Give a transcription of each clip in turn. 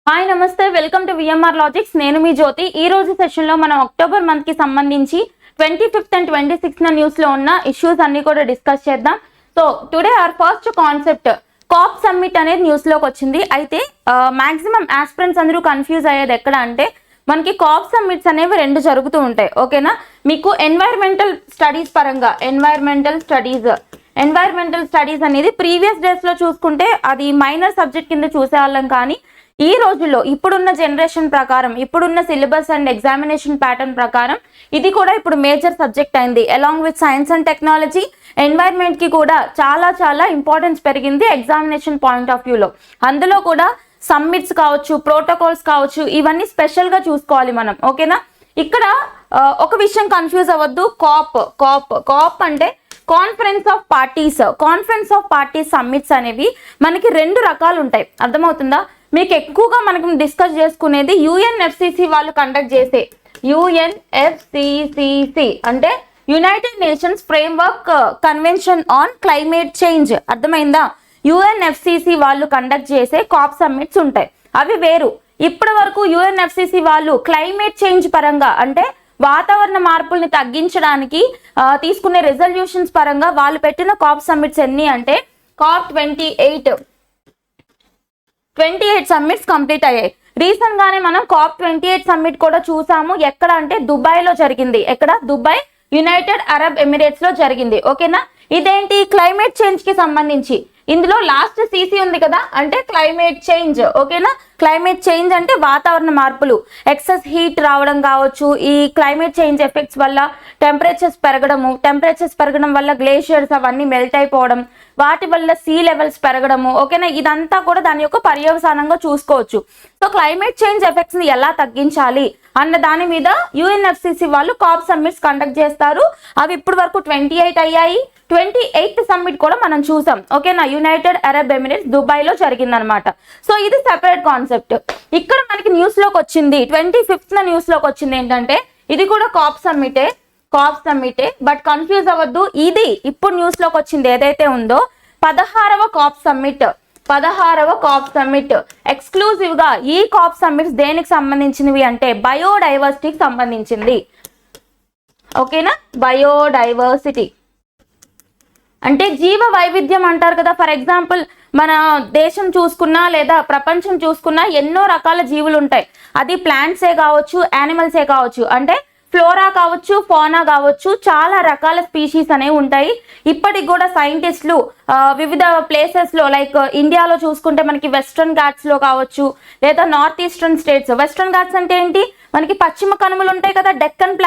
Hi నమస్తే, welcome to VMR logics. నేను మీ జ్యోతి. ఈ రోజు సెషన్ లో మనం అక్టోబర్ మంత్ కి సంబంధించి 25th and 26th న్యూస్ లో ఉన్న ఇష్యూస్ అన్ని కూడా డిస్కస్ చేద్దాం. So today our first concept COP summit అనేది న్యూస్ లోకి వచ్చింది. అయితే మాక్సిమం ఆస్పిరెంట్స్ అందరూ కన్ఫ్యూజ్ అయ్యేది ఎక్కడ అంటే మనకి కాప్ సమ్మిట్స్ అనేవి రెండు జరుగుతూ ఉంటాయి. ఓకేనా, మీకు ఎన్వైర్మెంటల్ స్టడీస్ పరంగా ఎన్వైర్మెంటల్ స్టడీస్ అనేది ప్రీవియస్ డేస్ లో చూసుకుంటే అది మైనర్ సబ్జెక్ట్ కింద చూసేవాళ్ళం. కానీ ఈ రోజుల్లో ఇప్పుడున్న జనరేషన్ ప్రకారం, ఇప్పుడున్న సిలబస్ అండ్ ఎగ్జామినేషన్ ప్యాటర్న్ ప్రకారం ఇది కూడా ఇప్పుడు మేజర్ సబ్జెక్ట్ అయింది. Along with science and technology, environment కి కూడా చాలా ఇంపార్టెన్స్ పెరిగింది ఎగ్జామినేషన్ పాయింట్ ఆఫ్ వ్యూలో. అందులో కూడా సమ్మిట్స్ కావచ్చు, ప్రోటోకాల్స్ కావచ్చు, ఇవన్నీ స్పెషల్ గా చూసుకోవాలి మనం. ఓకేనా, ఇక్కడ ఒక విషయం కన్ఫ్యూజ్ అవ్వద్దు. కాప్ అంటే కాన్ఫరెన్స్ ఆఫ్ పార్టీస్ సమ్మిట్స్ అనేవి మనకి రెండు రకాలు ఉంటాయి. అర్థమవుతుందా? మీకు ఎక్కువగా మనకి డిస్కస్ చేసుకునేది యుఎన్ఎఫ్సిసి వాళ్ళు కండక్ట్ చేసే యుఎన్ఎఫ్సిసిసి అంటే United nations framework convention on climate change. అర్థమైందా? యుఎన్ఎఫ్సిసి వాళ్ళు కండక్ట్ చేసే కాప్ సమ్మిట్స్ ఉంటాయి, అవి వేరు. ఇప్పటి వరకు యుఎన్ఎఫ్సిసి వాళ్ళు క్లైమేట్ చేంజ్ పరంగా అంటే వాతావరణ మార్పుల్ని తగ్గించడానికి తీసుకునే రెజల్యూషన్స్ పరంగా వాళ్ళు పెట్టిన కాప్ సమ్మిట్స్ ఎన్ని అంటే కాప్ 28 సమ్మిట్స్ కంప్లీట్ అయ్యాయి. రీసెంట్ గానే మనం కాప్ 28 సమ్మిట్ కూడా చూసాము. ఎక్కడ అంటే దుబాయ్ లో జరిగింది. ఎక్కడ? దుబాయ్, యునైటెడ్ అరబ్ ఎమిరేట్స్ లో జరిగింది. ఓకేనా, ఇదేంటి? క్లైమేట్ చేంజ్ కి సంబంధించి. ఇందులో లాస్ట్ సిసి ఉంది కదా, అంటే క్లైమేట్ చేంజ్. ఓకేనా, క్లైమేట్ చేంజ్ అంటే వాతావరణ మార్పులు, ఎక్సెస్ హీట్ రావడం కావచ్చు, ఈ క్లైమేట్ చేంజ్ ఎఫెక్ట్స్ వల్ల టెంపరేచర్స్ పెరగడం వల్ల గ్లేషియర్స్ అవన్నీ మెల్ట్ అయిపోవడం, వాటి వల్ల సీ లెవెల్స్ పెరగడము. ఓకేనా, ఇదంతా కూడా దాని యొక్క పర్యవసానంగా చూసుకోవచ్చు. సో క్లైమేట్ చేంజ్ ఎఫెక్ట్స్ ని ఎలా తగ్గించాలి అన్న దాని మీద యుఎన్ఎఫ్సిసి వాళ్ళు కాప్ సమ్మిట్స్ కండక్ట్ చేస్తారు. అవి ఇప్పటి వరకు 28 అయ్యాయి. 28th సమ్మిట్ కూడా మనం చూసాం. ఓకేనా, యునైటెడ్ అరబ్ ఎమిరేట్స్ దుబాయ్ లో జరిగిందనమాట. సో ఇది సెపరేట్ కాన్సెప్ట్. ఇక్కడ మనకి న్యూస్ లోకి వచ్చింది 25th న్యూస్ లోకి వచ్చింది ఏంటంటే ఇది కూడా కాప్ సమ్మిటే. బట్ కన్ఫ్యూజ్ అవ్వద్దు. ఇది ఇప్పుడు న్యూస్ లోకి వచ్చింది ఏదైతే ఉందో 16వ కాప్ సమ్మిట్ ఎక్స్క్లూజివ్ గా ఈ కాప్ సమ్మిట్స్ దేనికి సంబంధించినవి అంటే బయోడైవర్సిటీకి సంబంధించింది. ఓకేనా, బయోడైవర్సిటీ అంటే జీవ వైవిధ్యం అంటారు కదా. ఫర్ ఎగ్జాంపుల్ మన దేశం చూసుకున్నా లేదా ప్రపంచం చూసుకున్నా ఎన్నో రకాల జీవులు ఉంటాయి. అది ప్లాంట్సే కావచ్చు, యానిమల్సే కావచ్చు, అంటే ఫ్లోరా కావచ్చు, ఫోనా కావచ్చు, చాలా రకాల స్పీషీస్ అనేవి ఉంటాయి. ఇప్పటికి కూడా సైంటిస్టులు వివిధ ప్లేసెస్ లో లైక్ ఇండియాలో చూసుకుంటే మనకి వెస్ట్రన్ ఘాట్స్ లో కావచ్చు లేదా north eastern states. Western Ghats అంటే ఏంటి? మనకి పశ్చిమ కనుమలు ఉంటాయి కదా, డెక్కన్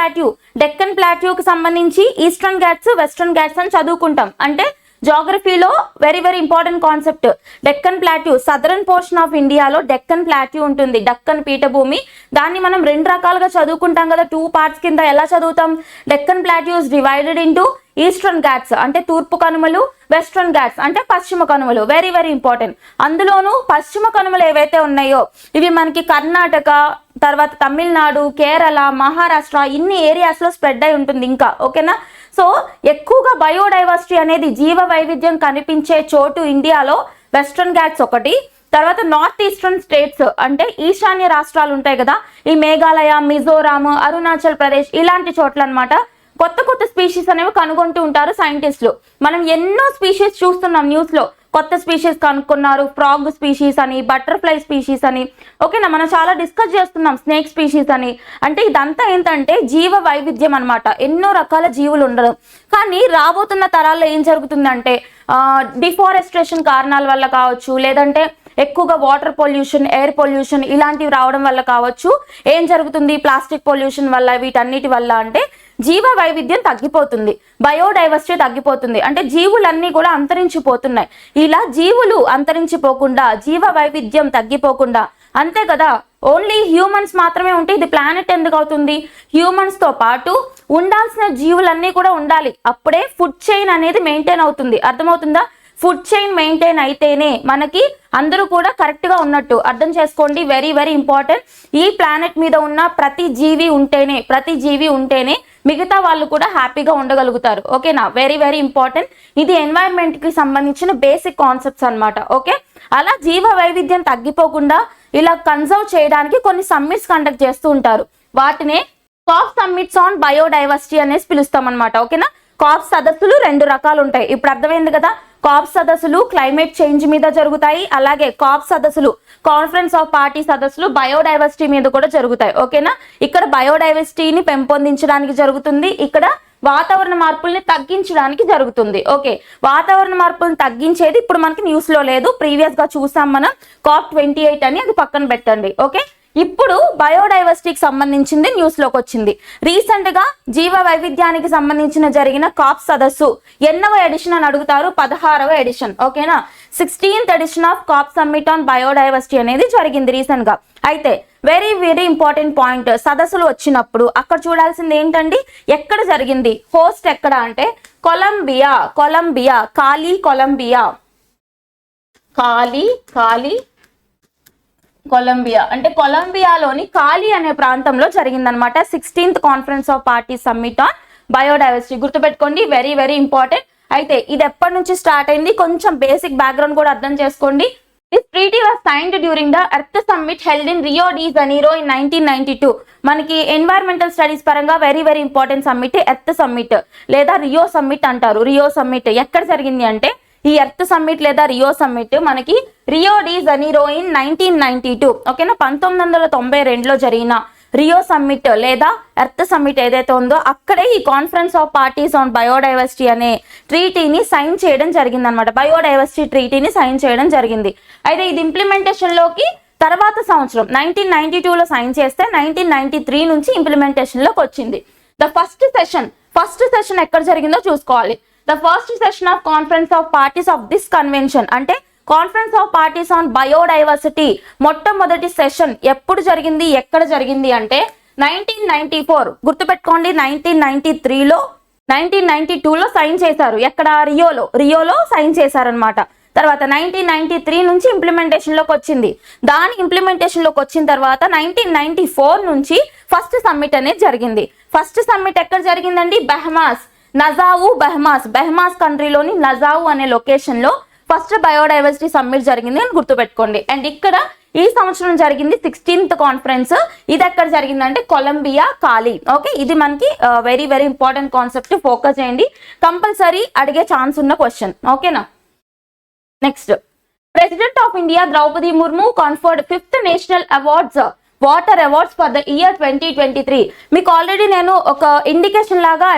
ప్లాట్యూకి సంబంధించి ఈస్టర్న్ ఘాట్స్, వెస్ట్రన్ ఘాట్స్ అని చదువుకుంటాం. అంటే జాగ్రఫీలో very important concept. Deccan plateau, southern portion of ఇండియాలో డెక్కన్ ప్లాట్యూ ఉంటుంది, డక్కన్ పీఠభూమి. దాన్ని మనం రెండు రకాలుగా చదువుకుంటాం కదా, 2 పార్ట్స్ కింద. ఎలా చదువుతాం? Deccan plateau is divided into eastern Ghats అంటే తూర్పు కనుమలు, వెస్ట్రన్ ఘాట్స్ అంటే పశ్చిమ కనుమలు. Very important. అందులోనూ పశ్చిమ కనుమలు ఏవైతే ఉన్నాయో ఇవి మనకి కర్ణాటక, తర్వాత తమిళనాడు, కేరళ, మహారాష్ట్ర ఇన్ని ఏరియాస్ లో స్ప్రెడ్ అయి ఉంటుంది ఇంకా. ఓకేనా, సో ఎక్కువగా బయోడైవర్సిటీ అనేది జీవ వైవిధ్యం కనిపించే చోటు ఇండియాలో వెస్ట్రన్ ఘాట్స్ ఒకటి. తర్వాత నార్త్ ఈస్టర్న్ స్టేట్స్ అంటే ఈశాన్య రాష్ట్రాలు ఉంటాయి కదా, ఈ మేఘాలయ, మిజోరాం, అరుణాచల్ ప్రదేశ్ ఇలాంటి చోట్ల అనమాట కొత్త స్పీషీస్ అనేవి కనుగొంటూ ఉంటారు సైంటిస్టులు. మనం ఎన్నో స్పీషీస్ చూస్తున్నాం న్యూస్ లో. కొత్త స్పీషీస్ కనుక్కున్నారు, ఫ్రాగ్ స్పీషీస్ అని, బటర్ఫ్లై స్పీషీస్ అని. ఓకేనా, మనం చాలా డిస్కస్ చేస్తున్నాం స్నేక్ స్పీషీస్ అని. అంటే ఇదంతా ఏంటంటే జీవ వైవిధ్యం అనమాట. ఎన్నో రకాల జీవులు ఉండడం. కానీ రాబోతున్న తరాల్లో ఏం జరుగుతుందంటే డిఫారెస్ట్రేషన్ కారణాల వల్ల కావచ్చు, లేదంటే ఎక్కువగా వాటర్ పొల్యూషన్, ఎయిర్ పొల్యూషన్ ఇలాంటివి రావడం వల్ల కావచ్చు, ఏం జరుగుతుంది? ప్లాస్టిక్ పొల్యూషన్ వల్ల, వీటన్నిటి వల్ల అంటే జీవ వైవిధ్యం తగ్గిపోతుంది, బయోడైవర్సిటీ తగ్గిపోతుంది. అంటే జీవులన్నీ కూడా అంతరించిపోతున్నాయి. ఇలా జీవులు అంతరించిపోకుండా, జీవ వైవిధ్యం తగ్గిపోకుండా, అంతే కదా ఓన్లీ హ్యూమన్స్ మాత్రమే ఉంటే ఇది ప్లానెట్ ఎందుకు అవుతుంది? హ్యూమన్స్ తో పాటు ఉండాల్సిన జీవులన్నీ కూడా ఉండాలి. అప్పుడే ఫుడ్ చైన్ అనేది మెయింటైన్ అవుతుంది. అర్థమవుతుందా? ఫుడ్ చైన్ మెయింటైన్ అయితేనే మనకి అందరూ కూడా కరెక్ట్ గా ఉన్నట్టు. అర్థం చేసుకోండి, వెరీ ఇంపార్టెంట్. ఈ ప్లానెట్ మీద ఉన్న ప్రతి జీవి ఉంటేనే మిగతా వాళ్ళు కూడా హ్యాపీగా ఉండగలుగుతారు. ఓకేనా, వెరీ ఇంపార్టెంట్. ఇది ఎన్వైరన్మెంట్ కి సంబంధించిన బేసిక్ కాన్సెప్ట్స్ అన్నమాట. ఓకే, అలా జీవ వైవిధ్యం తగ్గిపోకుండా ఇలా కన్సర్వ్ చేయడానికి కొన్ని సమ్మిట్స్ కండక్ట్ చేస్తూ ఉంటారు. వాటినే కాప్ సమ్మిట్స్ ఆన్ బయోడైవర్సిటీ అనేసి పిలుస్తాం అనమాట. ఓకేనా, కాప్ సదస్సులు 2 రకాలు ఉంటాయి. ఇప్పుడు అర్థమైంది కదా, కాప్ సదస్సులు క్లైమేట్ చేంజ్ మీద జరుగుతాయి, అలాగే కాప్ సదస్సులు కాన్ఫరెన్స్ ఆఫ్ పార్టీ సదస్సులు బయోడైవర్సిటీ మీద కూడా జరుగుతాయి. ఓకేనా, ఇక్కడ బయోడైవర్సిటీని పెంపొందించడానికి జరుగుతుంది, ఇక్కడ వాతావరణ మార్పుల్ని తగ్గించడానికి జరుగుతుంది. ఓకే, వాతావరణ మార్పులను తగ్గించేది ఇప్పుడు మనకి న్యూస్ లో లేదు, ప్రీవియస్ గా చూసాం మనం COP28 అని, అది పక్కన పెట్టండి. ఓకే, ఇప్పుడు బయోడైవర్సిటీకి సంబంధించింది న్యూస్ లోకి వచ్చింది. రీసెంట్ గా జీవ వైవిధ్యానికి సంబంధించిన జరిగిన కాప్ సదస్సు ఎన్నవ ఎడిషన్ అని అడుగుతారు, 16వ ఎడిషన్. ఓకేనా, 16th edition of COP summit on biodiversity అనేది జరిగింది రీసెంట్ గా. అయితే వెరీ వెరీ ఇంపార్టెంట్ పాయింట్, సదస్సులు వచ్చినప్పుడు అక్కడ చూడాల్సింది ఏంటండి, ఎక్కడ జరిగింది, హోస్ట్ ఎక్కడ అంటే కొలంబియా. కొలంబియా, కాలి కొలంబియా, కాలి కొలంబియా అంటే కొలంబియాలోని కాలి అనే ప్రాంతంలో జరిగిందనమాట 16th conference of party summit on biodiversity. గుర్తుపెట్టుకోండి, వెరీ వెరీ ఇంపార్టెంట్. అయితే ఇది ఎప్పటి నుంచి స్టార్ట్ అయింది, కొంచెం బేసిక్ బ్యాక్గ్రౌండ్ కూడా అర్థం చేసుకోండి. This treaty was signed during the Earth Summit held in Rio de Janeiro in 1992. మనకి ఎన్వైరన్మెంటల్ స్టడీస్ పరంగా very very important summit earth summit లేదా రియో సమ్మిట్ అంటారు. రియో సమ్మిట్ ఎక్కడ జరిగింది అంటే ఈ ఎర్త్ సమ్మిట్ లేదా రియో సమ్మిట్ మనకి రియో డి జనీరో ఇన్ 1992. ఓకేనా, 1992లో జరిగిన రియో సమ్మిట్ లేదా ఎర్త్ సమ్మిట్ ఏదైతే ఉందో అక్కడే ఈ conference of parties on biodiversity అనే ట్రీటీని సైన్ చేయడం జరిగింది అనమాట. బయోడైవర్సిటీ ట్రీటీని సైన్ చేయడం జరిగింది. అయితే ఇది ఇంప్లిమెంటేషన్ లోకి తర్వాత సంవత్సరం 1992లో సైన్ చేస్తే 1993 నుంచి ఇంప్లిమెంటేషన్ లోకి వచ్చింది. ద ఫస్ట్ సెషన్ ఎక్కడ జరిగిందో చూసుకోవాలి. The first session of conference of parties of this convention అంటే conference of parties on biodiversity మొట్టమొదటి సెషన్ ఎప్పుడు జరిగింది, ఎక్కడ జరిగింది అంటే 1994. గుర్తుపెట్టుకోండి, 1993లో 1992లో సైన్ చేశారు. ఎక్కడ, రియోలో సైన్ చేశారనమాట. తర్వాత 1993 నుంచి ఇంప్లిమెంటేషన్ లోకి వచ్చింది. దాని ఇంప్లిమెంటేషన్ లోకి వచ్చిన తర్వాత 1994 నుంచి ఫస్ట్ సమ్మిట్ అనేది జరిగింది. ఫస్ట్ సమ్మిట్ ఎక్కడ జరిగిందండి, బెహమాస్ కంట్రీలోని నజావు అనే లొకేషన్ లో ఫస్ట్ బయోడైవర్సిటీ సమ్మిట్ జరిగింది అని గుర్తుపెట్టుకోండి. అండ్ ఇక్కడ ఈ సంవత్సరం జరిగింది 16th కాన్ఫరెన్స్. ఇది ఎక్కడ జరిగిందంటే కొలంబియా, కాలి. ఓకే, ఇది మనకి very very important concept, focus చేయండి, కంపల్సరీ అడిగే ఛాన్స్ ఉన్న క్వశ్చన్. ఓకేనా, next, president of India Droupadi Murmu conferred 5th national awards water awards for the year 2023. మీకు ఆల్రెడీ నేను ఒక ఇండికేషన్ లాగా,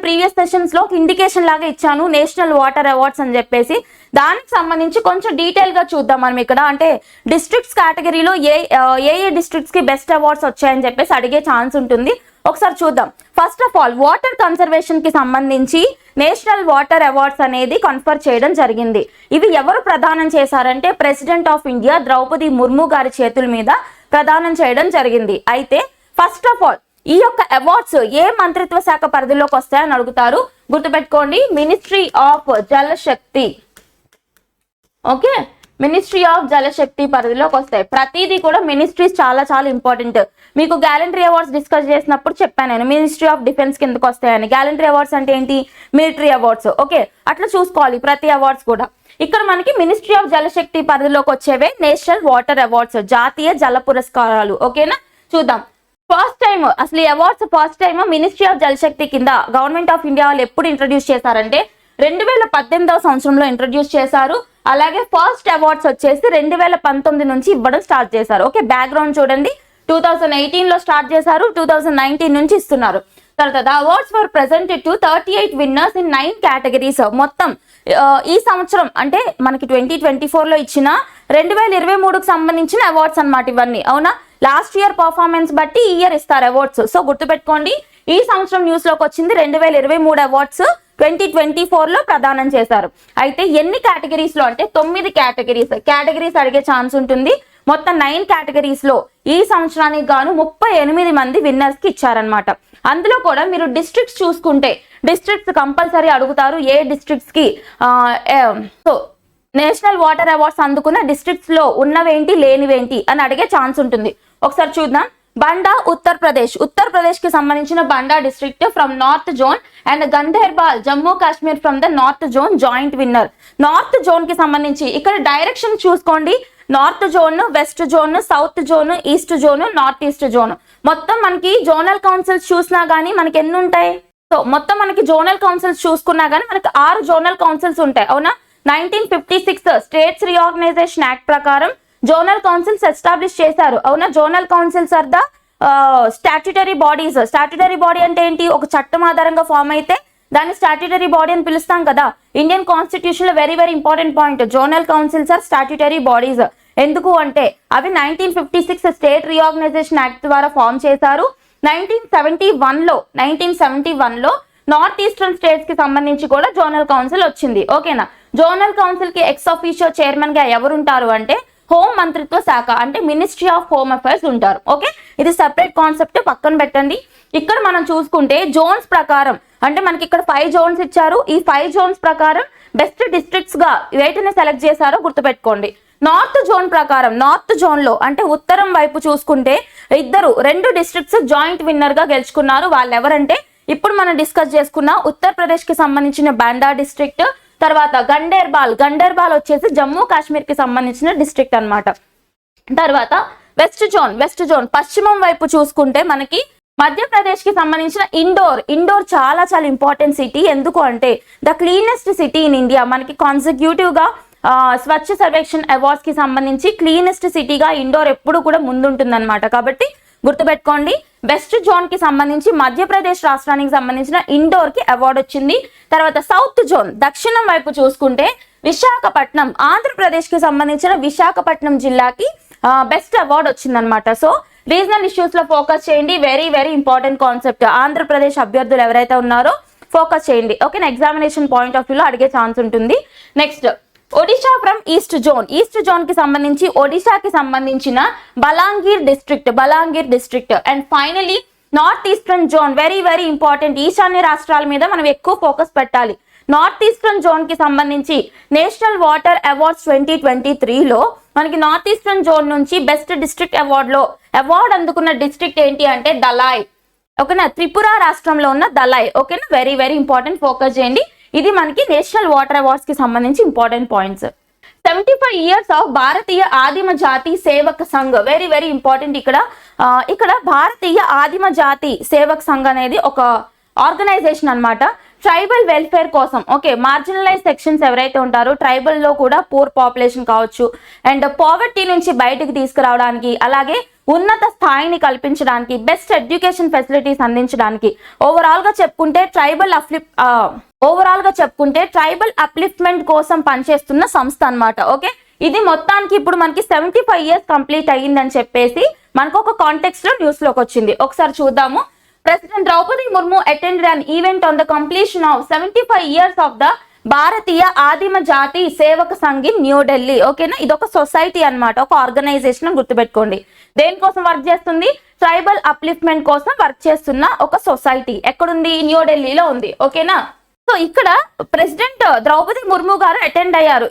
ప్రీవియస్ సెషన్స్ లో ఒక ఇండికేషన్ లాగా ఇచ్చాను నేషనల్ వాటర్ అవార్డ్స్ అని చెప్పేసి. దానికి సంబంధించి కొంచెం డీటెయిల్ గా చూద్దాం మనం ఇక్కడ. అంటే డిస్ట్రిక్ట్స్ కేటగిరీలో ఏ డిస్ట్రిక్ట్స్ కి బెస్ట్ అవార్డ్స్ వచ్చాయని చెప్పేసి అడిగే ఛాన్స్ ఉంటుంది. ఒకసారి చూద్దాం. First of all water conservation కి సంబంధించి నేషనల్ వాటర్ అవార్డ్స్ అనేది కన్ఫర్ చేయడం జరిగింది. ఇవి ఎవరు ప్రదానం చేశారంటే president of India Droupadi Murmu గారి చేతుల మీద ప్రదానం చేయడం జరిగింది. అయితే ఫస్ట్ ఆఫ్ ఆల్ ఈ యొక్క అవార్డ్స్ ఏ మంత్రిత్వ శాఖ పరిధిలోకి వస్తాయని అడుగుతారు. గుర్తుపెట్టుకోండి, ministry of Jal Shakti. Okay, ministry of Jal Shakti పరిధిలోకి వస్తాయి. ప్రతిదీ కూడా మినిస్ట్రీస్ చాలా చాలా ఇంపార్టెంట్. మీకు గ్యాలంటరీ అవార్డ్స్ డిస్కస్ చేసినప్పుడు చెప్పాను నేను, మినిస్ట్రీ ఆఫ్ డిఫెన్స్ కిందకు వస్తాయని. గ్యాలంటరీ అవార్డ్స్ అంటే ఏంటి, మిలిటరీ అవార్డ్స్. ఓకే, అట్లా చూసుకోవాలి ప్రతి అవార్డ్స్ కూడా. ఇక్కడ మనకి మినిస్ట్రీ ఆఫ్ జలశక్తి పరిధిలోకి వచ్చేవే నేషనల్ వాటర్ అవార్డ్స్, జాతీయ జల పురస్కారాలు. ఓకేనా, చూద్దాం. ఫస్ట్ టైం అసలు ఈ awards first time ministry of Jal Shakti కింద గవర్నమెంట్ ఆఫ్ ఇండియా వాళ్ళు ఎప్పుడు ఇంట్రడ్యూస్ చేశారంటే 2018వ సంవత్సరంలో ఇంట్రడ్యూస్ చేశారు. అలాగే ఫస్ట్ అవార్డ్స్ వచ్చేసి 2019 నుంచి ఇవ్వడం స్టార్ట్ చేశారు. ఓకే, బ్యాక్గ్రౌండ్ చూడండి, 2018లో స్టార్ట్ చేశారు, 2019 నుంచి ఇస్తున్నారు. తర్వాత the awards for presented to 38 winners in 9 categories. మొత్తం ఈ సంవత్సరం అంటే మనకి 2024లో ఇచ్చిన 2023కు సంబంధించిన అవార్డ్స్ అన్నమాట ఇవన్నీ. అవునా, లాస్ట్ ఇయర్ పర్ఫార్మెన్స్ బట్టి ఈ ఇయర్ ఇస్తారు అవార్డ్స్. సో గుర్తుపెట్టుకోండి, ఈ సంవత్సరం న్యూస్ లోకి వచ్చింది 2023 అవార్డ్స్ 2024లో ప్రదానం చేశారు. అయితే ఎన్ని కేటగిరీస్ లో అంటే 9 కేటగిరీస్ అడిగే ఛాన్స్ ఉంటుంది. మొత్తం 9 కేటగిరీస్ లో ఈ సంవత్సరానికి గాను 38 మంది విన్నర్స్ కి ఇచ్చారనమాట. అందులో కూడా మీరు డిస్ట్రిక్ట్స్ చూసుకుంటే డిస్ట్రిక్ట్స్ కంపల్సరీ అడుగుతారు. ఏ డిస్ట్రిక్ట్స్ కి సో నేషనల్ వాటర్ అవార్డ్స్ అందుకున్న డిస్ట్రిక్ట్స్ లో ఉన్నవేంటి లేనివేంటి అని అడిగే ఛాన్స్ ఉంటుంది. ఒకసారి చూద్దాం. బండా ఉత్తరప్రదేశ్ కి సంబంధించిన Banda district from north zone and Ganderbal Jammu Kashmir from the north zone joint winner. North zone కి సంబంధించి ఇక్కడ డైరెక్షన్ చూసుకోండి, north zone, west zone, south zone, east zone, north east zone. మొత్తం మనకి జోనల్ కౌన్సిల్స్ చూసినా గానీ మనకి ఎన్ని ఉంటాయి? సో మొత్తం మనకి జోనల్ కౌన్సిల్స్ చూసుకున్నా గానీ మనకి 6 జోనల్ కౌన్సిల్స్ ఉంటాయి, అవునా? 1956 స్టేట్స్ రీఆర్గనైజేషన్ యాక్ట్ ప్రకారం జోనల్ కౌన్సిల్స్ ఎస్టాబ్లిష్ చేశారు, అవునా? Zonal councils are the statutory bodies. Statutory body అంటే ఏంటి? ఒక చట్టం ఆధారంగా ఫామ్ అయితే దాన్ని స్టాట్యుటరీ బాడీ అని పిలుస్తాం కదా. ఇండియన్ కాన్స్టిట్యూషన్ లో very very important point, zonal councils are statutory bodies. ఎందుకు అంటే అవి 1956 స్టేట్ రీఆర్గనైజేషన్ యాక్ట్ ద్వారా ఫామ్ చేశారు. 1971 లో నార్త్ ఈస్టర్న్ స్టేట్స్ కి సంబంధించి కూడా జోనల్ కౌన్సిల్ వచ్చింది, ఓకేనా? జోనల్ కౌన్సిల్ కి ఎక్స్ ఆఫీషియో చైర్మన్ గా ఎవరు ఉంటారు అంటే హోం మంత్రిత్వ శాఖ అంటే మినిస్ట్రీ ఆఫ్ హోమ్ అఫైర్స్ ఉంటారు, ఓకే? ఇది సెపరేట్ కాన్సెప్ట్, పక్కన పెట్టండి. ఇక్కడ మనం చూసుకుంటే జోన్స్ ప్రకారం అంటే మనకి ఇక్కడ 5 జోన్స్ ఇచ్చారు. ఈ 5 జోన్స్ ప్రకారం బెస్ట్ డిస్ట్రిక్ట్స్ గా వేటిని సెలెక్ట్ చేశారో గుర్తుపెట్టుకోండి. నార్త్ జోన్ ప్రకారం, నార్త్ జోన్ లో అంటే ఉత్తరం వైపు చూసుకుంటే 2 డిస్ట్రిక్ట్స్ జాయింట్ విన్నర్ గా గెలుచుకున్నారు. వాళ్ళు ఎవరంటే ఇప్పుడు మనం డిస్కస్ చేసుకున్న ఉత్తరప్రదేశ్ కి సంబంధించిన బాండా డిస్ట్రిక్ట్, తర్వాత గండేర్బాల్ వచ్చేసి జమ్మూ కాశ్మీర్ కి సంబంధించిన డిస్ట్రిక్ట్ అన్నమాట. తర్వాత వెస్ట్ జోన్ పశ్చిమం వైపు చూసుకుంటే మనకి మధ్యప్రదేశ్ కి సంబంధించిన ఇండోర్ చాలా చాలా ఇంపార్టెంట్ సిటీ. ఎందుకు అంటే the cleanest city in India. మనకి కాన్సిక్యూటివ్ గా స్వచ్ఛ సర్వేక్షణ్ అవార్డ్స్ కి సంబంధించి క్లీనెస్ట్ సిటీగా ఇండోర్ ఎప్పుడు కూడా ముందుంటుంది అనమాట. కాబట్టి గుర్తుపెట్టుకోండి, వెస్ట్ జోన్ కి సంబంధించి మధ్యప్రదేశ్ రాష్ట్రానికి సంబంధించిన ఇండోర్ కి అవార్డు వచ్చింది. తర్వాత సౌత్ జోన్ దక్షిణం వైపు చూసుకుంటే విశాఖపట్నం, ఆంధ్రప్రదేశ్ కి సంబంధించిన విశాఖపట్నం జిల్లాకి బెస్ట్ అవార్డు వచ్చిందనమాట. సో రీజనల్ ఇష్యూస్ లో ఫోకస్ చేయండి, very very important concept. Andhra Pradesh అభ్యర్థులు ఎవరైతే ఉన్నారో ఫోకస్ చేయండి, ఓకేనా? ఎగ్జామినేషన్ పాయింట్ ఆఫ్ వ్యూలో అడిగే ఛాన్స్ ఉంటుంది. Next Odisha from east zone కి సంబంధించి ఒడిషాకి సంబంధించిన Balangir district. And finally north eastern zone, very very important. ఈశాన్య రాష్ట్రాల మీద మనం ఎక్కువ ఫోకస్ పెట్టాలి. నార్త్ ఈస్టర్న్ జోన్ కి సంబంధించి నేషనల్ వాటర్ అవార్డ్స్ 2023లో మనకి నార్త్ ఈస్టర్న్ జోన్ నుంచి బెస్ట్ డిస్ట్రిక్ట్ అవార్డు అందుకున్న డిస్ట్రిక్ట్ ఏంటి అంటే దలాయ్, ఓకేనా? త్రిపుర రాష్ట్రంలో ఉన్న దలాయ్, ఓకేనా? వెరీ వెరీ ఇంపార్టెంట్, ఫోకస్ చేయండి. ఇది మనకి నేషనల్ వాటర్ అవార్డ్స్ కి సంబంధించి ఇంపార్టెంట్ పాయింట్స్. 75 years ఆఫ్ భారతీయ ఆదిమ జాతి Sevak Sangh, very very important. ఇక్కడ భారతీయ ఆదిమ జాతి సేవక్ సంఘ్ అనేది ఒక ఆర్గనైజేషన్ అన్నమాట. ట్రైబల్ వెల్ఫేర్ కోసం, ఓకే? మార్జినలైజ్ సెక్షన్స్ ఎవరైతే ఉంటారో ట్రైబల్ లో కూడా పూర్ పాపులేషన్ కావచ్చు, అండ్ పావర్టీ నుంచి బయటకు తీసుకురావడానికి, అలాగే ఉన్నత స్థాయిని కల్పించడానికి, బెస్ట్ ఎడ్యుకేషన్ ఫెసిలిటీస్ అందించడానికి, ఓవరాల్ గా చెప్పుకుంటే ట్రైబల్ అప్లిఫ్ట్మెంట్ కోసం పనిచేస్తున్న సంస్థ అన్నమాట, ఓకే? ఇది మొత్తానికి ఇప్పుడు మనకి 75 years కంప్లీట్ అయ్యిందని చెప్పేసి మనకు ఒక కాంటెక్స్ట్ లో న్యూస్ లోకి వచ్చింది. ఒకసారి చూద్దాము. President Draupadi Murmu attended an event on the completion of 75 years of the భారతీయ ఆదిమ జాతి సేవక సంఘ్ ఇన్ న్యూ ఢిల్లీ, ఓకేనా? ఇది ఒక సొసైటీ అన్నమాట, ఒక ఆర్గనైజేషన్ గుర్తుపెట్టుకోండి. దేనికోసం వర్క్ చేస్తుంది? ట్రైబల్ అప్లిఫ్ట్మెంట్ కోసం వర్క్ చేస్తున్న ఒక సొసైటీ. ఎక్కడుంది? న్యూ ఢిల్లీలో ఉంది, ఓకేనా? సో ఇక్కడ ప్రెసిడెంట్ ద్రౌపది ముర్ము గారు అటెండ్ అయ్యారు.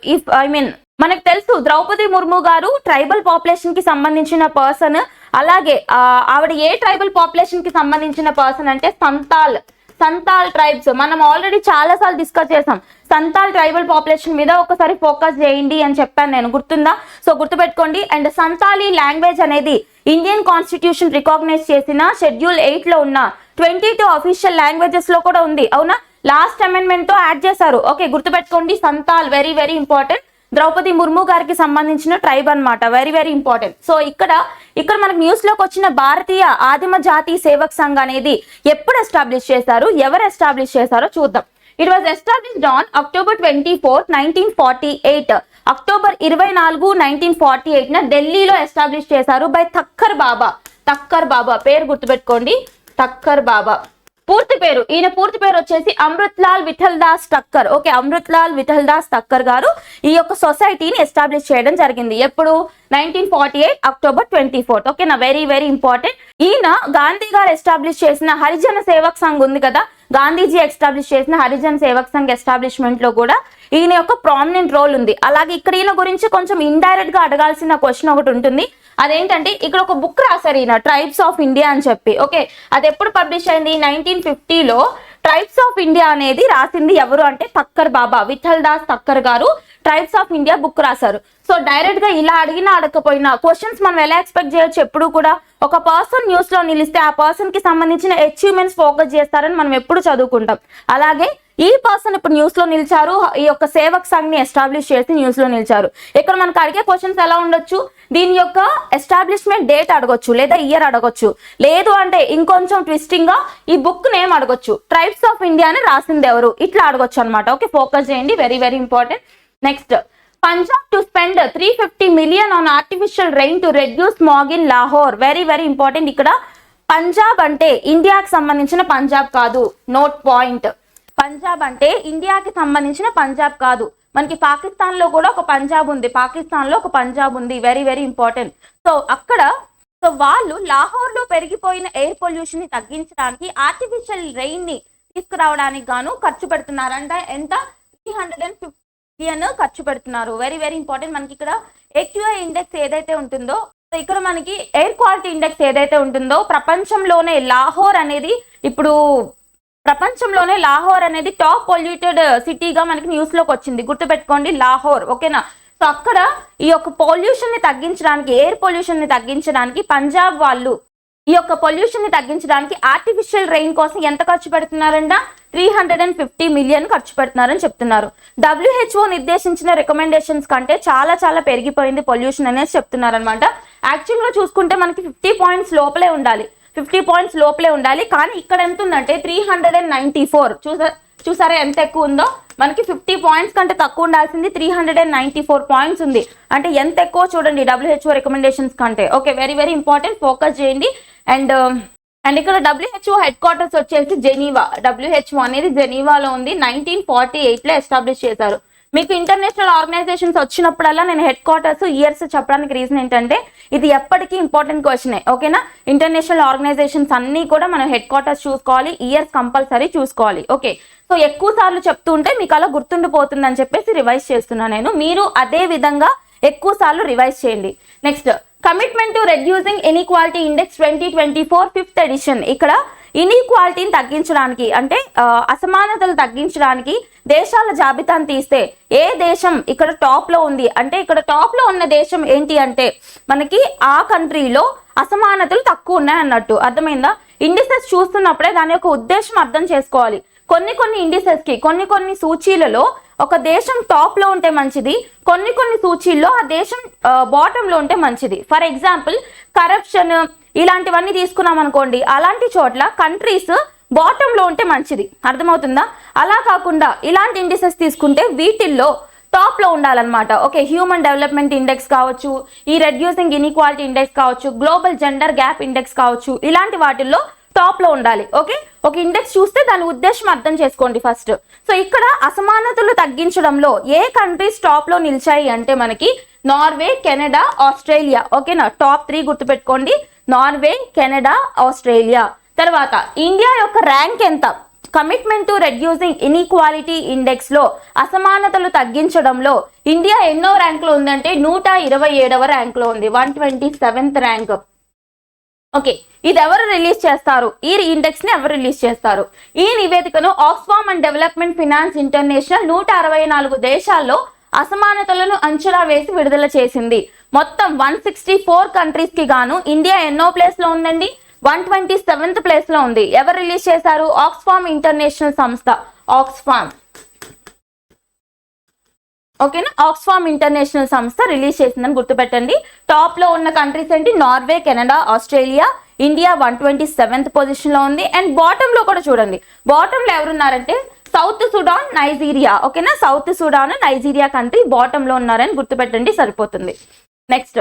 మనకు తెలుసు ద్రౌపది ముర్ము గారు ట్రైబల్ పాపులేషన్ కి సంబంధించిన పర్సన్. అలాగే ఆవిడ ఏ ట్రైబల్ పాపులేషన్ కి సంబంధించిన పర్సన్ అంటే సంతాల్ ట్రైబ్స్. మనం ఆల్రెడీ చాలా సార్లు డిస్కస్ చేసాం. సంతాల్ ట్రైబల్ పాపులేషన్ మీద ఒకసారి ఫోకస్ చేయండి అని చెప్పాను నేను, గుర్తుందా? సో గుర్తుపెట్టుకోండి. అండ్ సంతాలీ లాంగ్వేజ్ అనేది ఇండియన్ కాన్స్టిట్యూషన్ రికాగ్నైజ్ చేసిన షెడ్యూల్ 8 లో ఉన్న 22 అఫీషియల్ లాంగ్వేజెస్ లో కూడా ఉంది, అవునా? లాస్ట్ అమెండ్మెంట్ తో యాడ్ చేశారు, ఓకే? గుర్తుపెట్టుకోండి. Santhal very very important. Droupadi Murmu గారికి సంబంధించిన ట్రైబ్ అన్నమాట, వెరీ వెరీ ఇంపార్టెంట్. సో ఇక్కడ మనకు న్యూస్ లోకి వచ్చిన భారతీయ ఆదిమ జాతి సేవక్ సంఘ్ అనేది ఎప్పుడు ఎస్టాబ్లిష్ చేశారు, ఎవరు ఎస్టాబ్లిష్ చేశారో చూద్దాం. It was established on October 24, 1948. October 24, 1948 ఢిల్లీలో ఎస్టాబ్లిష్ చేశారు బై థక్కర్ బాబా. పేరు గుర్తుపెట్టుకోండి, థక్కర్ బాబా. ఈయన పూర్తి పేరు వచ్చేసి అమృత్లాల్ విఠల్ దాస్ ఠక్కర్, ఓకే? అమృత్లాల్ విఠల్ దాస్ ఠక్కర్ గారు ఈ యొక్క సొసైటీని ఎస్టాబ్లిష్ చేయడం జరిగింది. ఎప్పుడు? 1948 October 24, ఓకేనా? Very very important. ఈయన గాంధీ గారు ఎస్టాబ్లిష్ చేసిన హరిజన సేవక్ సంఘ్ ఉంది కదా, గాంధీజీ ఎస్టాబ్లిష్ చేసిన హరిజన్ సేవక్ సంఘ్ ఎస్టాబ్లిష్మెంట్ లో కూడా ఈయన యొక్క ప్రామినెంట్ రోల్ ఉంది. అలాగే ఇక్కడ ఈయన గురించి కొంచెం ఇండైరెక్ట్ గా అడగాల్సిన క్వశ్చన్ ఒకటి ఉంటుంది. అదేంటంటే ఇక్కడ ఒక బుక్ రాశారు ఈయన, ట్రైబ్స్ ఆఫ్ ఇండియా అని చెప్పి, ఓకే? అది ఎప్పుడు పబ్లిష్ అయింది? 1950లో ట్రైబ్స్ ఆఫ్ ఇండియా అనేది రాసింది ఎవరు అంటే ఠక్కర్ బాబా, విఠల్ దాస్ ఠక్కర్ గారు ట్రైబ్స్ ఆఫ్ ఇండియా బుక్ రాశారు. సో డైరెక్ట్ గా ఇలా అడిగినా అడగకపోయినా క్వశ్చన్స్ మనం ఎలా ఎక్స్పెక్ట్ చేయొచ్చు, ఎప్పుడు కూడా ఒక పర్సన్ న్యూస్ లో నిలిస్తే ఆ పర్సన్ కి సంబంధించిన అచీవ్మెంట్స్ ఫోకస్ చేస్తారని మనం ఎప్పుడు చదువుకుంటాం. అలాగే ఈ పర్సన్ ఇప్పుడు న్యూస్ లో నిలిచారు, ఈ యొక్క సేవక్ సంఘ్ ని ఎస్టాబ్లిష్ చేసి న్యూస్ లో నిలిచారు. ఇక్కడ మనకు అడిగే క్వశ్చన్స్ ఎలా ఉండొచ్చు, దీని యొక్క ఎస్టాబ్లిష్మెంట్ డేట్ అడగొచ్చు, లేదా ఇయర్ అడగొచ్చు, లేదు అంటే ఇంకొంచెం ట్విస్టింగ్ గా ఈ బుక్ నేమ్ అడగొచ్చు, ట్రైబ్స్ ఆఫ్ ఇండియా అని రాసింది ఎవరు, ఇట్లా అడగొచ్చు అనమాట. ఓకే, ఫోకస్ చేయండి, very very important. Next, Punjab to spend 350 million on artificial rain to reduce smog in Lahore. Very very important. ఇక్కడ పంజాబ్ అంటే ఇండియాకి సంబంధించిన పంజాబ్ కాదు, నోట్ పాయింట్. పంజాబ్ అంటే ఇండియాకి సంబంధించిన పంజాబ్ కాదు, మనకి పాకిస్తాన్ లో కూడా ఒక పంజాబ్ ఉంది, పాకిస్తాన్ లో ఒక పంజాబ్ ఉంది. Very very important. సో వాళ్ళు లాహోర్ లో పెరిగిపోయిన ఎయిర్ పొల్యూషన్ ని తగ్గించడానికి ఆర్టిఫిషియల్ రెయిన్ ని తీసుకురావడానికి గాను ఖర్చు పెడుతున్నారంట. ఎంత? 350 million ఖర్చు పెడుతున్నారు. Very very important. మనకి ఇక్కడ AQI ఇండెక్స్ ఏదైతే ఉంటుందో, సో ఇక్కడ మనకి ఎయిర్ క్వాలిటీ ఇండెక్స్ ఏదైతే ఉంటుందో, ప్రపంచంలోనే లాహోర్ అనేది టాప్ పొల్యూటెడ్ సిటీగా మనకి న్యూస్ లోకి వచ్చింది. గుర్తుపెట్టుకోండి, లాహోర్. ఓకేనా? సో అక్కడ ఈ యొక్క పొల్యూషన్ ని తగ్గించడానికి, ఎయిర్ పొల్యూషన్ ని తగ్గించడానికి పంజాబ్ వాళ్ళు ఈ యొక్క పొల్యూషన్ ని తగ్గించడానికి ఆర్టిఫిషియల్ రెయిన్ కోసం ఎంత ఖర్చు పెడుతున్నారంట? 350 million ఖర్చు పెడుతున్నారని చెప్తున్నారు. WHO నిర్దేశించిన రికమెండేషన్స్ కంటే చాలా చాలా పెరిగిపోయింది పొల్యూషన్ అనేది చెప్తున్నారు అనమాట. యాక్చువల్ గా చూసుకుంటే మనకి 50 points లోపలే ఉండాలి, 50 points లోపలే ఉండాలి. కానీ ఇక్కడ ఎంత ఉందంటే 394. చూసారా ఎంత ఎక్కువ ఉందో? మనకి 50 points కంటే తక్కువ ఉండాల్సింది 394 points ఉంది. అంటే ఎంత ఎక్కువ చూడండి WHO రికమెండేషన్స్ కంటే. Okay, very very important, focus చేయండి. అండ్ ఇక్కడ WHO హెడ్ క్వార్టర్స్ వచ్చేసి జెనీవా. WHO అనేది జెనీవాలో ఉంది, 1948 లో ఎస్టాబ్లిష్ చేశారు. మీకు ఇంటర్నేషనల్ ఆర్గనైజేషన్స్ వచ్చినప్పుడల్లా నేను హెడ్ క్వార్టర్స్ ఇయర్స్ చెప్పడానికి రీజన్ ఏంటంటే ఇది ఎప్పటికీ ఇంపార్టెంట్ క్వశ్చనే. ఓకేనా? ఇంటర్నేషనల్ ఆర్గనైజేషన్స్ అన్ని కూడా మనం హెడ్ క్వార్టర్స్ చూసుకోవాలి, ఇయర్స్ కంపల్సరీ చూసుకోవాలి. ఓకే, సో ఎక్కువ సార్లు చెప్తూ ఉంటే మీకు అలా గుర్తుండిపోతుంది అని చెప్పేసి రివైజ్ చేస్తున్నాను నేను. మీరు అదే విధంగా ఎక్కువ సార్లు రివైజ్ చేయండి. Next, commitment to reducing inequality index 2024 5th edition. ఇక్కడ ఇన్ఈక్వాలిటీని తగ్గించడానికి, అంటే అసమానతలు తగ్గించడానికి దేశాల జాబితాను తీస్తే ఏ దేశం ఇక్కడ టాప్ లో ఉంది అంటే, ఇక్కడ టాప్ లో ఉన్న దేశం ఏంటి అంటే మనకి ఆ కంట్రీలో అసమానతలు తక్కువ ఉన్నాయి అన్నట్టు. అర్థమైందా? ఇండిసెస్ చూస్తున్నప్పుడే దాని యొక్క ఉద్దేశం అర్థం చేసుకోవాలి. కొన్ని ఇండిసెస్ కి కొన్ని సూచీలలో ఒక దేశం టాప్ లో ఉంటే మంచిది, కొన్ని సూచీల్లో ఆ దేశం బాటమ్ లో ఉంటే మంచిది. ఫర్ ఎగ్జాంపుల్, కరప్షన్ ఇలాంటివన్నీ తీసుకున్నాం అనుకోండి, అలాంటి చోట్ల కంట్రీస్ బాటమ్ లో ఉంటే మంచిది. అర్థమవుతుందా? అలా కాకుండా ఇలాంటి ఇండిసెస్ తీసుకుంటే వీటిల్లో టాప్ లో ఉండాలన్నమాట. ఓకే, హ్యూమన్ డెవలప్మెంట్ ఇండెక్స్ కావచ్చు, ఈ రెడ్యూసింగ్ ఇన్ఈక్వాలిటీ ఇండెక్స్ కావచ్చు, గ్లోబల్ జెండర్ గ్యాప్ ఇండెక్స్ కావచ్చు, ఇలాంటి వాటిల్లో టాప్ లో ఉండాలి. ఓకే, ఒక ఇండెక్స్ చూస్తే దాని ఉద్దేశం అర్థం చేసుకోండి ఫస్ట్. సో ఇక్కడ అసమానతలు తగ్గించడంలో ఏ కంట్రీస్ టాప్ లో నిలిచాయి అంటే మనకి నార్వే, కెనడా, ఆస్ట్రేలియా. ఓకేనా? టాప్ 3 గుర్తుపెట్టుకోండి, నార్వే, కెనడా, ఆస్ట్రేలియా. తర్వాత ఇండియా యొక్క ర్యాంక్ ఎంత? Commitment to reducing inequality index లో అసమానతలు తగ్గించడంలో ఇండియా ఎన్నో ర్యాంక్ లో ఉందంటే 127వ ర్యాంక్ లో ఉంది, 127th ర్యాంక్. ఓకే, ఇది ఎవరు రిలీజ్ చేస్తారు? ఈ ఇండెక్స్ ని ఎవరు రిలీజ్ చేస్తారు? ఈ నివేదికను Oxfam and development finance international 164 దేశాల్లో అసమానతలను అంచనా వేసి విడుదల చేసింది. మొత్తం 164 కంట్రీస్ కి గాను ఇండియా ఎన్నో ప్లేస్ లో ఉందండి? 127th ప్లేస్ లో ఉంది. ఎవరు రిలీజ్ చేశారు? ఆక్స్ఫామ్ ఇంటర్నేషనల్ సంస్థ, ఆక్స్ఫామ్. ఓకేనా? ఆక్స్ఫామ్ ఇంటర్నేషనల్ సంస్థ రిలీజ్ చేసిందని గుర్తుపెట్టండి. టాప్ లో ఉన్న కంట్రీస్ ఏంటి? Norway, Canada, Australia. India 127th position లో ఉంది. అండ్ బాటమ్ లో కూడా చూడండి, బాటమ్ లో ఎవరున్నారంటే సౌత్ సుడాన్, నైజీరియా. ఓకేనా? South Sudan, Nigeria country bottom లో ఉన్నారని గుర్తుపెట్టండి, సరిపోతుంది. Next,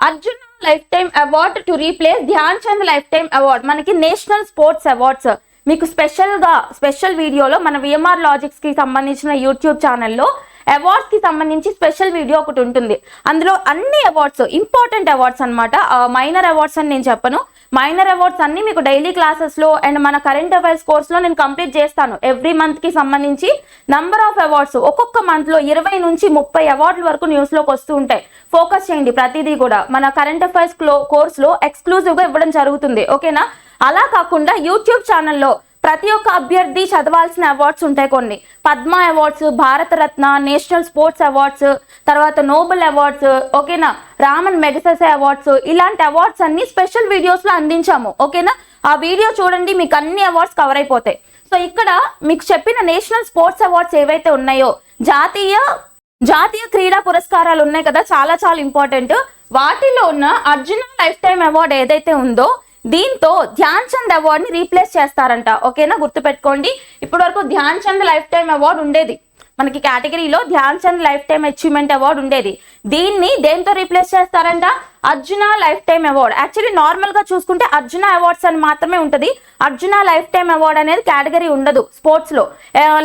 Arjuna life time award to replace Dhyan Chand life time award. మనకి నేషనల్ స్పోర్ట్స్ అవార్డ్స్ మీకు స్పెషల్ వీడియోలో మన VMR లాజిక్స్ కి సంబంధించిన యూట్యూబ్ ఛానల్లో అవార్డ్స్ కి సంబంధించి స్పెషల్ వీడియో ఒకటి ఉంటుంది. అందులో అన్ని అవార్డ్స్, ఇంపార్టెంట్ అవార్డ్స్ అనమాట, మైనర్ అవార్డ్స్ అని నేను చెప్పను. మైనర్ అవార్డ్స్ అన్ని మీకు డైలీ క్లాసెస్ లో అండ్ మన కరెంట్ అఫైర్స్ కోర్స్ లో నేను కంప్లీట్ చేస్తాను. ఎవ్రీ మంత్ కి సంబంధించి నంబర్ ఆఫ్ అవార్డ్స్, ఒక్కొక్క మంత్ లో 20 నుంచి 30 అవార్డుల వరకు న్యూస్ లోకి వస్తూ ఉంటాయి. ఫోకస్ చేయండి, ప్రతిదీ కూడా మన కరెంట్ అఫైర్స్ కోర్స్ లో ఎక్స్క్లూజివ్ గా ఇవ్వడం జరుగుతుంది. ఓకేనా? అలా కాకుండా యూట్యూబ్ ఛానల్లో ప్రతి ఒక్క అభ్యర్థి చదవాల్సిన అవార్డ్స్ ఉంటాయి కొన్ని. Padma awards, Bharat Ratna, national sports awards, తర్వాత నోబెల్ అవార్డ్స్, ఓకేనా, రామన్ మెగసెసే అవార్డ్స్, ఇలాంటి అవార్డ్స్ అన్ని స్పెషల్ వీడియోస్లో అందించాము. ఓకేనా, ఆ వీడియో చూడండి, మీకు అన్ని అవార్డ్స్ కవర్ అయిపోతాయి. సో ఇక్కడ మీకు చెప్పిన నేషనల్ స్పోర్ట్స్ అవార్డ్స్ ఏవైతే ఉన్నాయో, జాతీయ క్రీడా పురస్కారాలు ఉన్నాయి కదా, చాలా చాలా ఇంపార్టెంట్. వాటిలో ఉన్న అర్జున లైఫ్ టైమ్ అవార్డు ఏదైతే ఉందో దీంతో ధ్యాన్ చంద్ అవార్డ్ ని రీప్లేస్ చేస్తారంట. ఓకేనా, గుర్తుపెట్టుకోండి. ఇప్పటి వరకు Dhyan Chand life time award ఉండేది మనకి కేటగిరీలో, Dhyan Chand life time achievement award ఉండేది. దీన్ని దేంతో రీప్లేస్ చేస్తారంట? Arjuna life time award. Actually normal గా చూసుకుంటే అర్జున అవార్డ్స్ అని మాత్రమే ఉంటుంది. అర్జున లైఫ్ టైమ్ అవార్డ్ అనేది కేటగిరీ ఉండదు స్పోర్ట్స్ లో.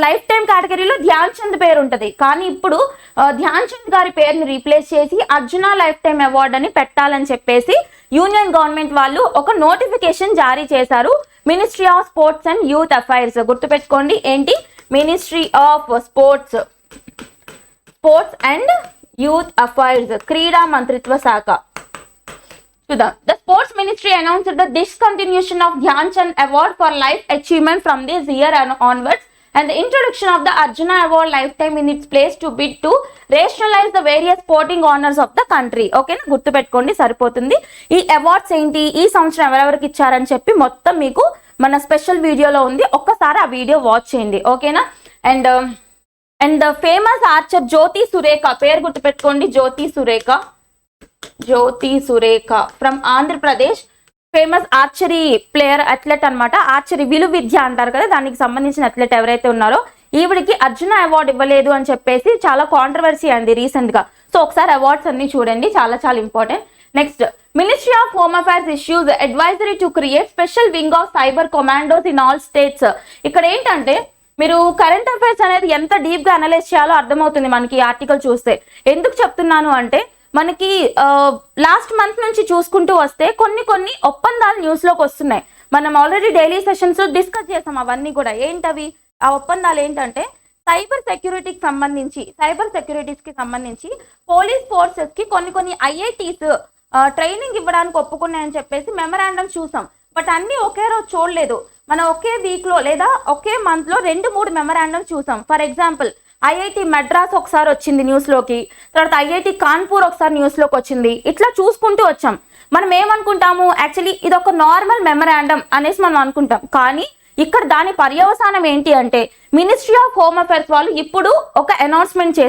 లైఫ్ టైమ్ కేటగిరీలో ధ్యాన్ చంద్ పేరు ఉంటుంది. కానీ ఇప్పుడు ధ్యాన్ చంద్ గారి పేరుని రీప్లేస్ చేసి అర్జున లైఫ్ టైమ్ అవార్డ్ అని పెట్టాలని చెప్పేసి యూనియన్ గవర్నమెంట్ వాళ్ళు ఒక నోటిఫికేషన్ జారీ చేశారు. Ministry of sports and youth affairs, గుర్తుపెట్టుకోండి. ఏంటి? Ministry of sports and youth affairs, క్రీడా మంత్రిత్వ శాఖ. చూద్దాం. The sports ministry announced the discontinuation of Dhyan Chand Award for life achievement from this year onwards and the introduction of the Arjuna Award lifetime in its place to bid to rationalize the various sporting honors of the country. ఓకేనా, గుర్తుపెట్టుకోండి, సరిపోతుంది. ఈ awards ఏంటి, ఈ సంవత్సరం ఎవరెవరికి ఇచ్చారని చెప్పి మొత్తం మీకు మన స్పెషల్ వీడియోలో ఉంది. ఒక్కసారి ఆ వీడియో వాచ్ చేయండి. ఓకేనా. And famous archer Jyothi Surekha, పేరు గుర్తుపెట్టుకోండి, Jyothi Surekha from Andhra Pradesh. Famous archery player, athlete అనమాట. ఆర్చరీ విలు విద్య అంటారు కదా, దానికి సంబంధించిన అథ్లెట్ ఎవరైతే ఉన్నారో ఈవిడికి అర్జున అవార్డు ఇవ్వలేదు అని చెప్పేసి చాలా కాంట్రవర్సీ అండి రీసెంట్ గా. సో ఒకసారి అవార్డ్స్ అన్ని చూడండి, చాలా చాలా important. Next, ministry of home affairs issues advisory to create special wing of cyber commandos in all states. ఇక్కడ ఏంటంటే మీరు కరెంట్ అఫైర్స్ అనేది ఎంత డీప్ గా అనలైజ్ చేయాలో అర్థమవుతుంది మనకి ఈ ఆర్టికల్ చూస్తే. ఎందుకు చెప్తున్నాను అంటే మనకి లాస్ట్ మంత్ నుంచి చూసుకుంటూ వస్తే కొన్ని ఒప్పందాలు న్యూస్ లోకి వస్తున్నాయి. మనం ఆల్రెడీ డైలీ సెషన్స్ డిస్కస్ చేసాం అవన్నీ కూడా. ఏంటవి ఆ ఒప్పందాలు? ఏంటంటే సైబర్ సెక్యూరిటీకి సంబంధించి పోలీస్ ఫోర్సెస్ కి కొన్ని ఐఐటీస్ ట్రైనింగ్ ఇవ్వడానికి ఒప్పుకున్నాయని చెప్పేసి మెమరాండం చూసాం. బట్ అన్ని ఒకే రోజు చూడలేదు, మనం ఒకే వీక్ లో లేదా ఒకే మంత్ లో 2-3 మెమరాండం చూసాం. ఫర్ ఎగ్జాంపుల్ ఐఐటి మద్రాస్ ఒకసారి వచ్చింది న్యూస్ లోకి, తర్వాత ఐఐటి కాన్పూర్ ఒకసారి న్యూస్ లోకి వచ్చింది. ఇట్లా చూసుకుంటూ వచ్చాం. మనం ఏమనుకుంటాము, యాక్చువల్లీ ఇది ఒక నార్మల్ మెమరాండం అనేసి మనం అనుకుంటాం. కానీ ఇక్కడ దాని పర్యవసానం ఏంటి అంటే మినిస్ట్రీ ఆఫ్ హోమ్ అఫైర్స్ వాళ్ళు ఇప్పుడు ఒక అనౌన్స్మెంట్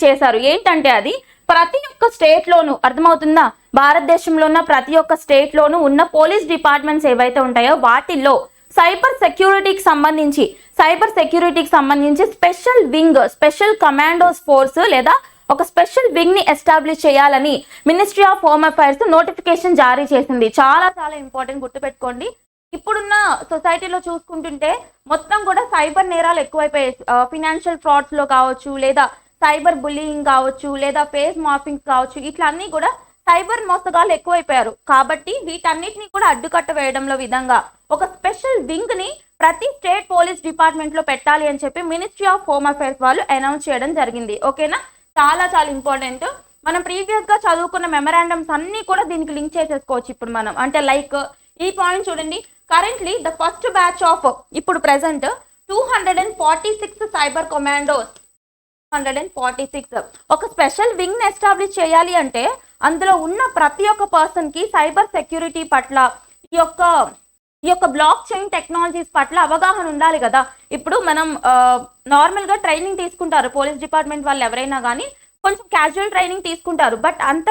చేశారు. ఏంటంటే అది ప్రతి ఒక్క స్టేట్ లోను, అర్థమవుతుందా, భారతదేశంలో ఉన్న ప్రతి ఒక్క స్టేట్ లోను ఉన్న పోలీస్ డిపార్ట్మెంట్స్ ఏవైతే ఉంటాయో వాటిల్లో సైబర్ సెక్యూరిటీకి సంబంధించి స్పెషల్ కమాండోస్ ఫోర్స్ లేదా ఒక స్పెషల్ వింగ్ ని ఎస్టాబ్లిష్ చేయాలని ministry of home affairs notification జారీ చేసింది. చాలా చాలా ఇంపార్టెంట్, గుర్తుపెట్టుకోండి. ఇప్పుడున్న సొసైటీలో చూసుకుంటుంటే మొత్తం కూడా సైబర్ నేరాలు ఎక్కువైపోయాయి. ఫినాన్షియల్ ఫ్రాడ్స్ లో కావచ్చు, లేదా సైబర్ బుల్లింగ్ కావచ్చు, లేదా ఫేస్ మార్ఫింగ్ కావచ్చు, ఇట్లా అన్ని కూడా సైబర్ మోసగాళ్ళు ఎక్కువైపోయారు. కాబట్టి వీటన్నిటిని కూడా అడ్డుకట్ట వేయడంలో విధంగా ఒక స్పెషల్ వింగ్ ని ప్రతి స్టేట్ పోలీస్ డిపార్ట్మెంట్ లో పెట్టాలి అని చెప్పి మినిస్ట్రీ ఆఫ్ హోమ్ అఫైర్స్ వాళ్ళు అనౌన్స్ చేయడం జరిగింది. ఓకేనా, చాలా చాలా ఇంపార్టెంట్. మనం ప్రీవియస్ గా చదువుకున్న మెమరాండమ్స్ అన్ని కూడా దీనికి లింక్ చేసేసుకోవచ్చు ఇప్పుడు మనం. అంటే లైక్ ఈ పాయింట్ చూడండి, currently the first batch of ఇప్పుడు ప్రెసెంట్ 246 సైబర్ కమాండోస్, 146 ఒక స్పెషల్ వింగ్ ని ఎస్టాబ్లిష్ చేయాలి అంటే అందులో ఉన్న ప్రతి ఒక్క పర్సన్ కి సైబర్ సెక్యూరిటీ పట్ల ఈ యొక్క బ్లాక్ చైన్ టెక్నాలజీస్ పట్ల అవగాహన ఉండాలి కదా. ఇప్పుడు మనం నార్మల్ గా ట్రైనింగ్ తీసుకుంటారు పోలీస్ డిపార్ట్మెంట్ వాళ్ళు ఎవరైనా కానీ, కొంచెం క్యాజువల్ ట్రైనింగ్ తీసుకుంటారు. బట్ అంత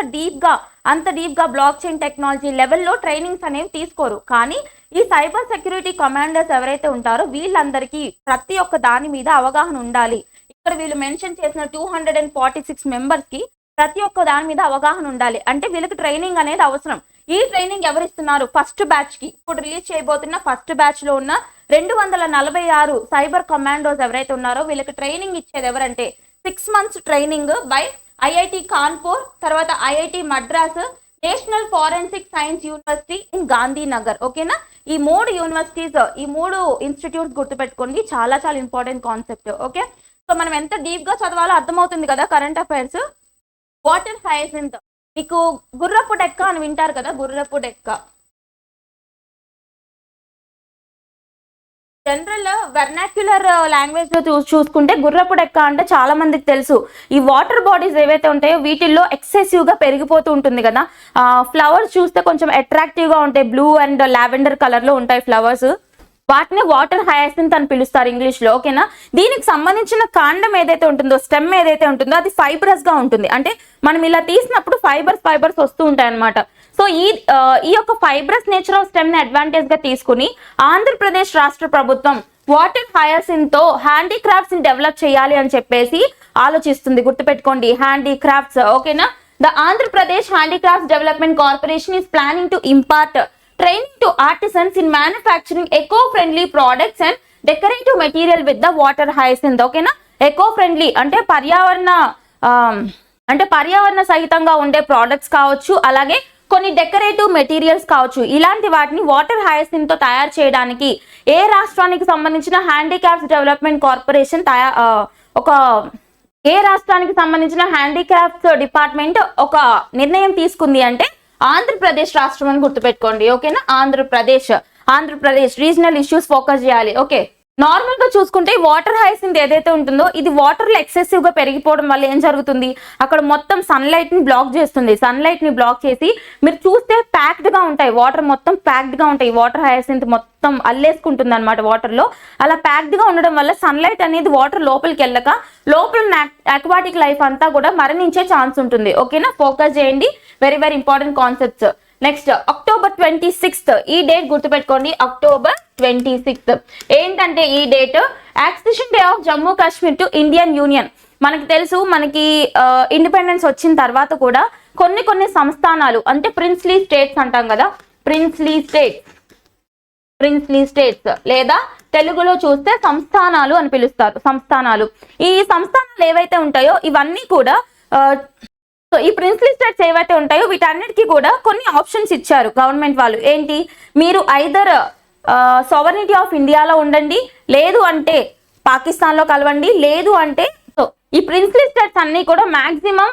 డీప్ గా బ్లాక్ చైన్ టెక్నాలజీ లెవెల్లో ట్రైనింగ్స్ అనేవి తీసుకోరు. కానీ ఈ సైబర్ సెక్యూరిటీ కమాండర్స్ ఎవరైతే ఉంటారో వీళ్ళందరికీ ప్రతి ఒక్క దాని మీద అవగాహన ఉండాలి. ఇక్కడ వీళ్ళు మెన్షన్ చేసిన 246 మెంబర్స్ కి ప్రతి ఒక్క దాని మీద అవగాహన ఉండాలి. అంటే వీళ్ళకి ట్రైనింగ్ అనేది అవసరం. ఈ ట్రైనింగ్ ఎవరిస్తున్నారు? ఫస్ట్ బ్యాచ్ కి, ఇప్పుడు రిలీజ్ చేయబోతున్న ఫస్ట్ బ్యాచ్ లో ఉన్న 246 సైబర్ కమాండోస్ ఎవరైతే ఉన్నారో వీళ్ళకి ట్రైనింగ్ ఇచ్చేది ఎవరంటే 6 months training by IIT Kanpur, తర్వాత IIT Madras, national forensic science university in Gandhinagar. ఓకేనా, ఈ 3 యూనివర్సిటీస్, ఈ 3 ఇన్స్టిట్యూట్స్ గుర్తుపెట్టుకోండి. చాలా చాలా ఇంపార్టెంట్ కాన్సెప్ట్. ఓకే, సో మనం ఎంత డీప్ గా చదవాలో అర్థమవుతుంది కదా కరెంట్ అఫైర్స్. వాటర్ హైసింత్, మీకు గుర్రపు డెక్క అని వింటారు కదా, గుర్రపు డెక్క జనరల్ వెర్నాక్యులర్ లాంగ్వేజ్ లో చూసుకుంటే గుర్రపు డెక్క అంటే చాలా మందికి తెలుసు. ఈ వాటర్ బాడీస్ ఏవైతే ఉంటాయో వీటిల్లో ఎక్సెసివ్ గా పెరిగిపోతూ ఉంటుంది కదా. ఫ్లవర్స్ చూస్తే కొంచెం అట్రాక్టివ్ గా ఉంటాయి, బ్లూ అండ్ లావెండర్ కలర్ లో ఉంటాయి ఫ్లవర్స్. వాటిని వాటర్ హయాసింత్ అని పిలుస్తారు ఇంగ్లీష్ లో. ఓకేనా. దీనికి సంబంధించిన కాండం ఏదైతే ఉంటుందో, స్టెమ్ ఏదైతే ఉంటుందో అది ఫైబ్రస్ గా ఉంటుంది. అంటే మనం ఇలా తీసినప్పుడు ఫైబర్స్ వస్తూ ఉంటాయి అనమాట. సో ఈ యొక్క ఫైబ్రస్ నేచర్ ఆఫ్ స్టెమ్ ని అడ్వాంటేజ్ గా తీసుకుని ఆంధ్రప్రదేశ్ రాష్ట్ర ప్రభుత్వం వాటర్ హయాసింత్ తో హ్యాండీక్రాఫ్ట్స్ ని డెవలప్ చేయాలి అని చెప్పేసి ఆలోచిస్తుంది. గుర్తుపెట్టుకోండి, హ్యాండీక్రాఫ్ట్స్. ఓకేనా. The Andhra Pradesh handicrafts development corporation is planning to impart training to artisans in manufacturing eco-friendly products and decorative material with the water hyacinth. ఓకేనా. eco-friendly అంటే పర్యావరణ సహితంగా ఉండే ప్రోడక్ట్స్ కావచ్చు, అలాగే కొన్ని డెకరేటివ్ మెటీరియల్స్ కావచ్చు. ఇలాంటి వాటిని వాటర్ హయాసింత్ తో తయారు చేయడానికి ఏ రాష్ట్రానికి సంబంధించిన హ్యాండీక్రాఫ్ట్స్ డెవలప్మెంట్ కార్పొరేషన్ ఏ రాష్ట్రానికి సంబంధించిన హ్యాండీక్రాఫ్ట్స్ డిపార్ట్మెంట్ ఒక నిర్ణయం తీసుకుంది అంటే ఆంధ్రప్రదేశ్ రాష్ట్రం అని గుర్తుపెట్టుకోండి. ఓకేనా. ఆంధ్రప్రదేశ్ రీజనల్ ఇష్యూస్ ఫోకస్ చేయాలి. ఓకే. నార్మల్ గా చూసుకుంటే వాటర్ హయాసింత్ ఏదైతే ఉంటుందో ఇది వాటర్ లో ఎక్సెసివ్ గా పెరిగిపోవడం వల్ల ఏం జరుగుతుంది, అక్కడ మొత్తం సన్లైట్ ని బ్లాక్ చేస్తుంది. సన్లైట్ ని బ్లాక్ చేసి మీరు చూస్తే ప్యాక్డ్ గా ఉంటాయి, వాటర్ మొత్తం ప్యాక్డ్ గా ఉంటాయి. వాటర్ హయాసింత్ మొత్తం అల్లేసుకుంటుంది అనమాట వాటర్ లో. అలా ప్యాక్డ్ గా ఉండడం వల్ల సన్లైట్ అనేది వాటర్ లోపలికి వెళ్ళక లోపల అక్వాటిక్ లైఫ్ అంతా కూడా మరణించే ఛాన్స్ ఉంటుంది. ఓకేనా. ఫోకస్ చేయండి, very very important concepts. Next October 26th ఈ డేట్ గుర్తుపెట్టుకోండి. అక్టోబర్ 26th ఏంటంటే ఈ date accession day of Jammu Kashmir to Indian union. మనకి తెలుసు, మనకి ఇండిపెండెన్స్ వచ్చిన తర్వాత కూడా కొన్ని సంస్థానాలు అంటే ప్రిన్స్లీ స్టేట్స్ అంటాం కదా, ప్రిన్స్లీ స్టేట్స్ లేదా తెలుగులో చూస్తే సంస్థానాలు అని పిలుస్తారు. సంస్థానాలు, ఈ సంస్థానాలు ఏవైతే ఉంటాయో ఇవన్నీ కూడా సో ఈ ప్రిన్స్లీ స్టేట్స్ ఏవైతే ఉంటాయో వీటన్నిటికీ కూడా కొన్ని ఆప్షన్స్ ఇచ్చారు గవర్నమెంట్ వాళ్ళు. ఏంటి, మీరు ఐదర్ సావరెనిటీ ఆఫ్ ఇండియాలో ఉండండి, లేదు అంటే పాకిస్తాన్ లో కలవండి, లేదు అంటే సో ఈ ప్రిన్స్లీ స్టేట్స్ అన్ని కూడా మాక్సిమం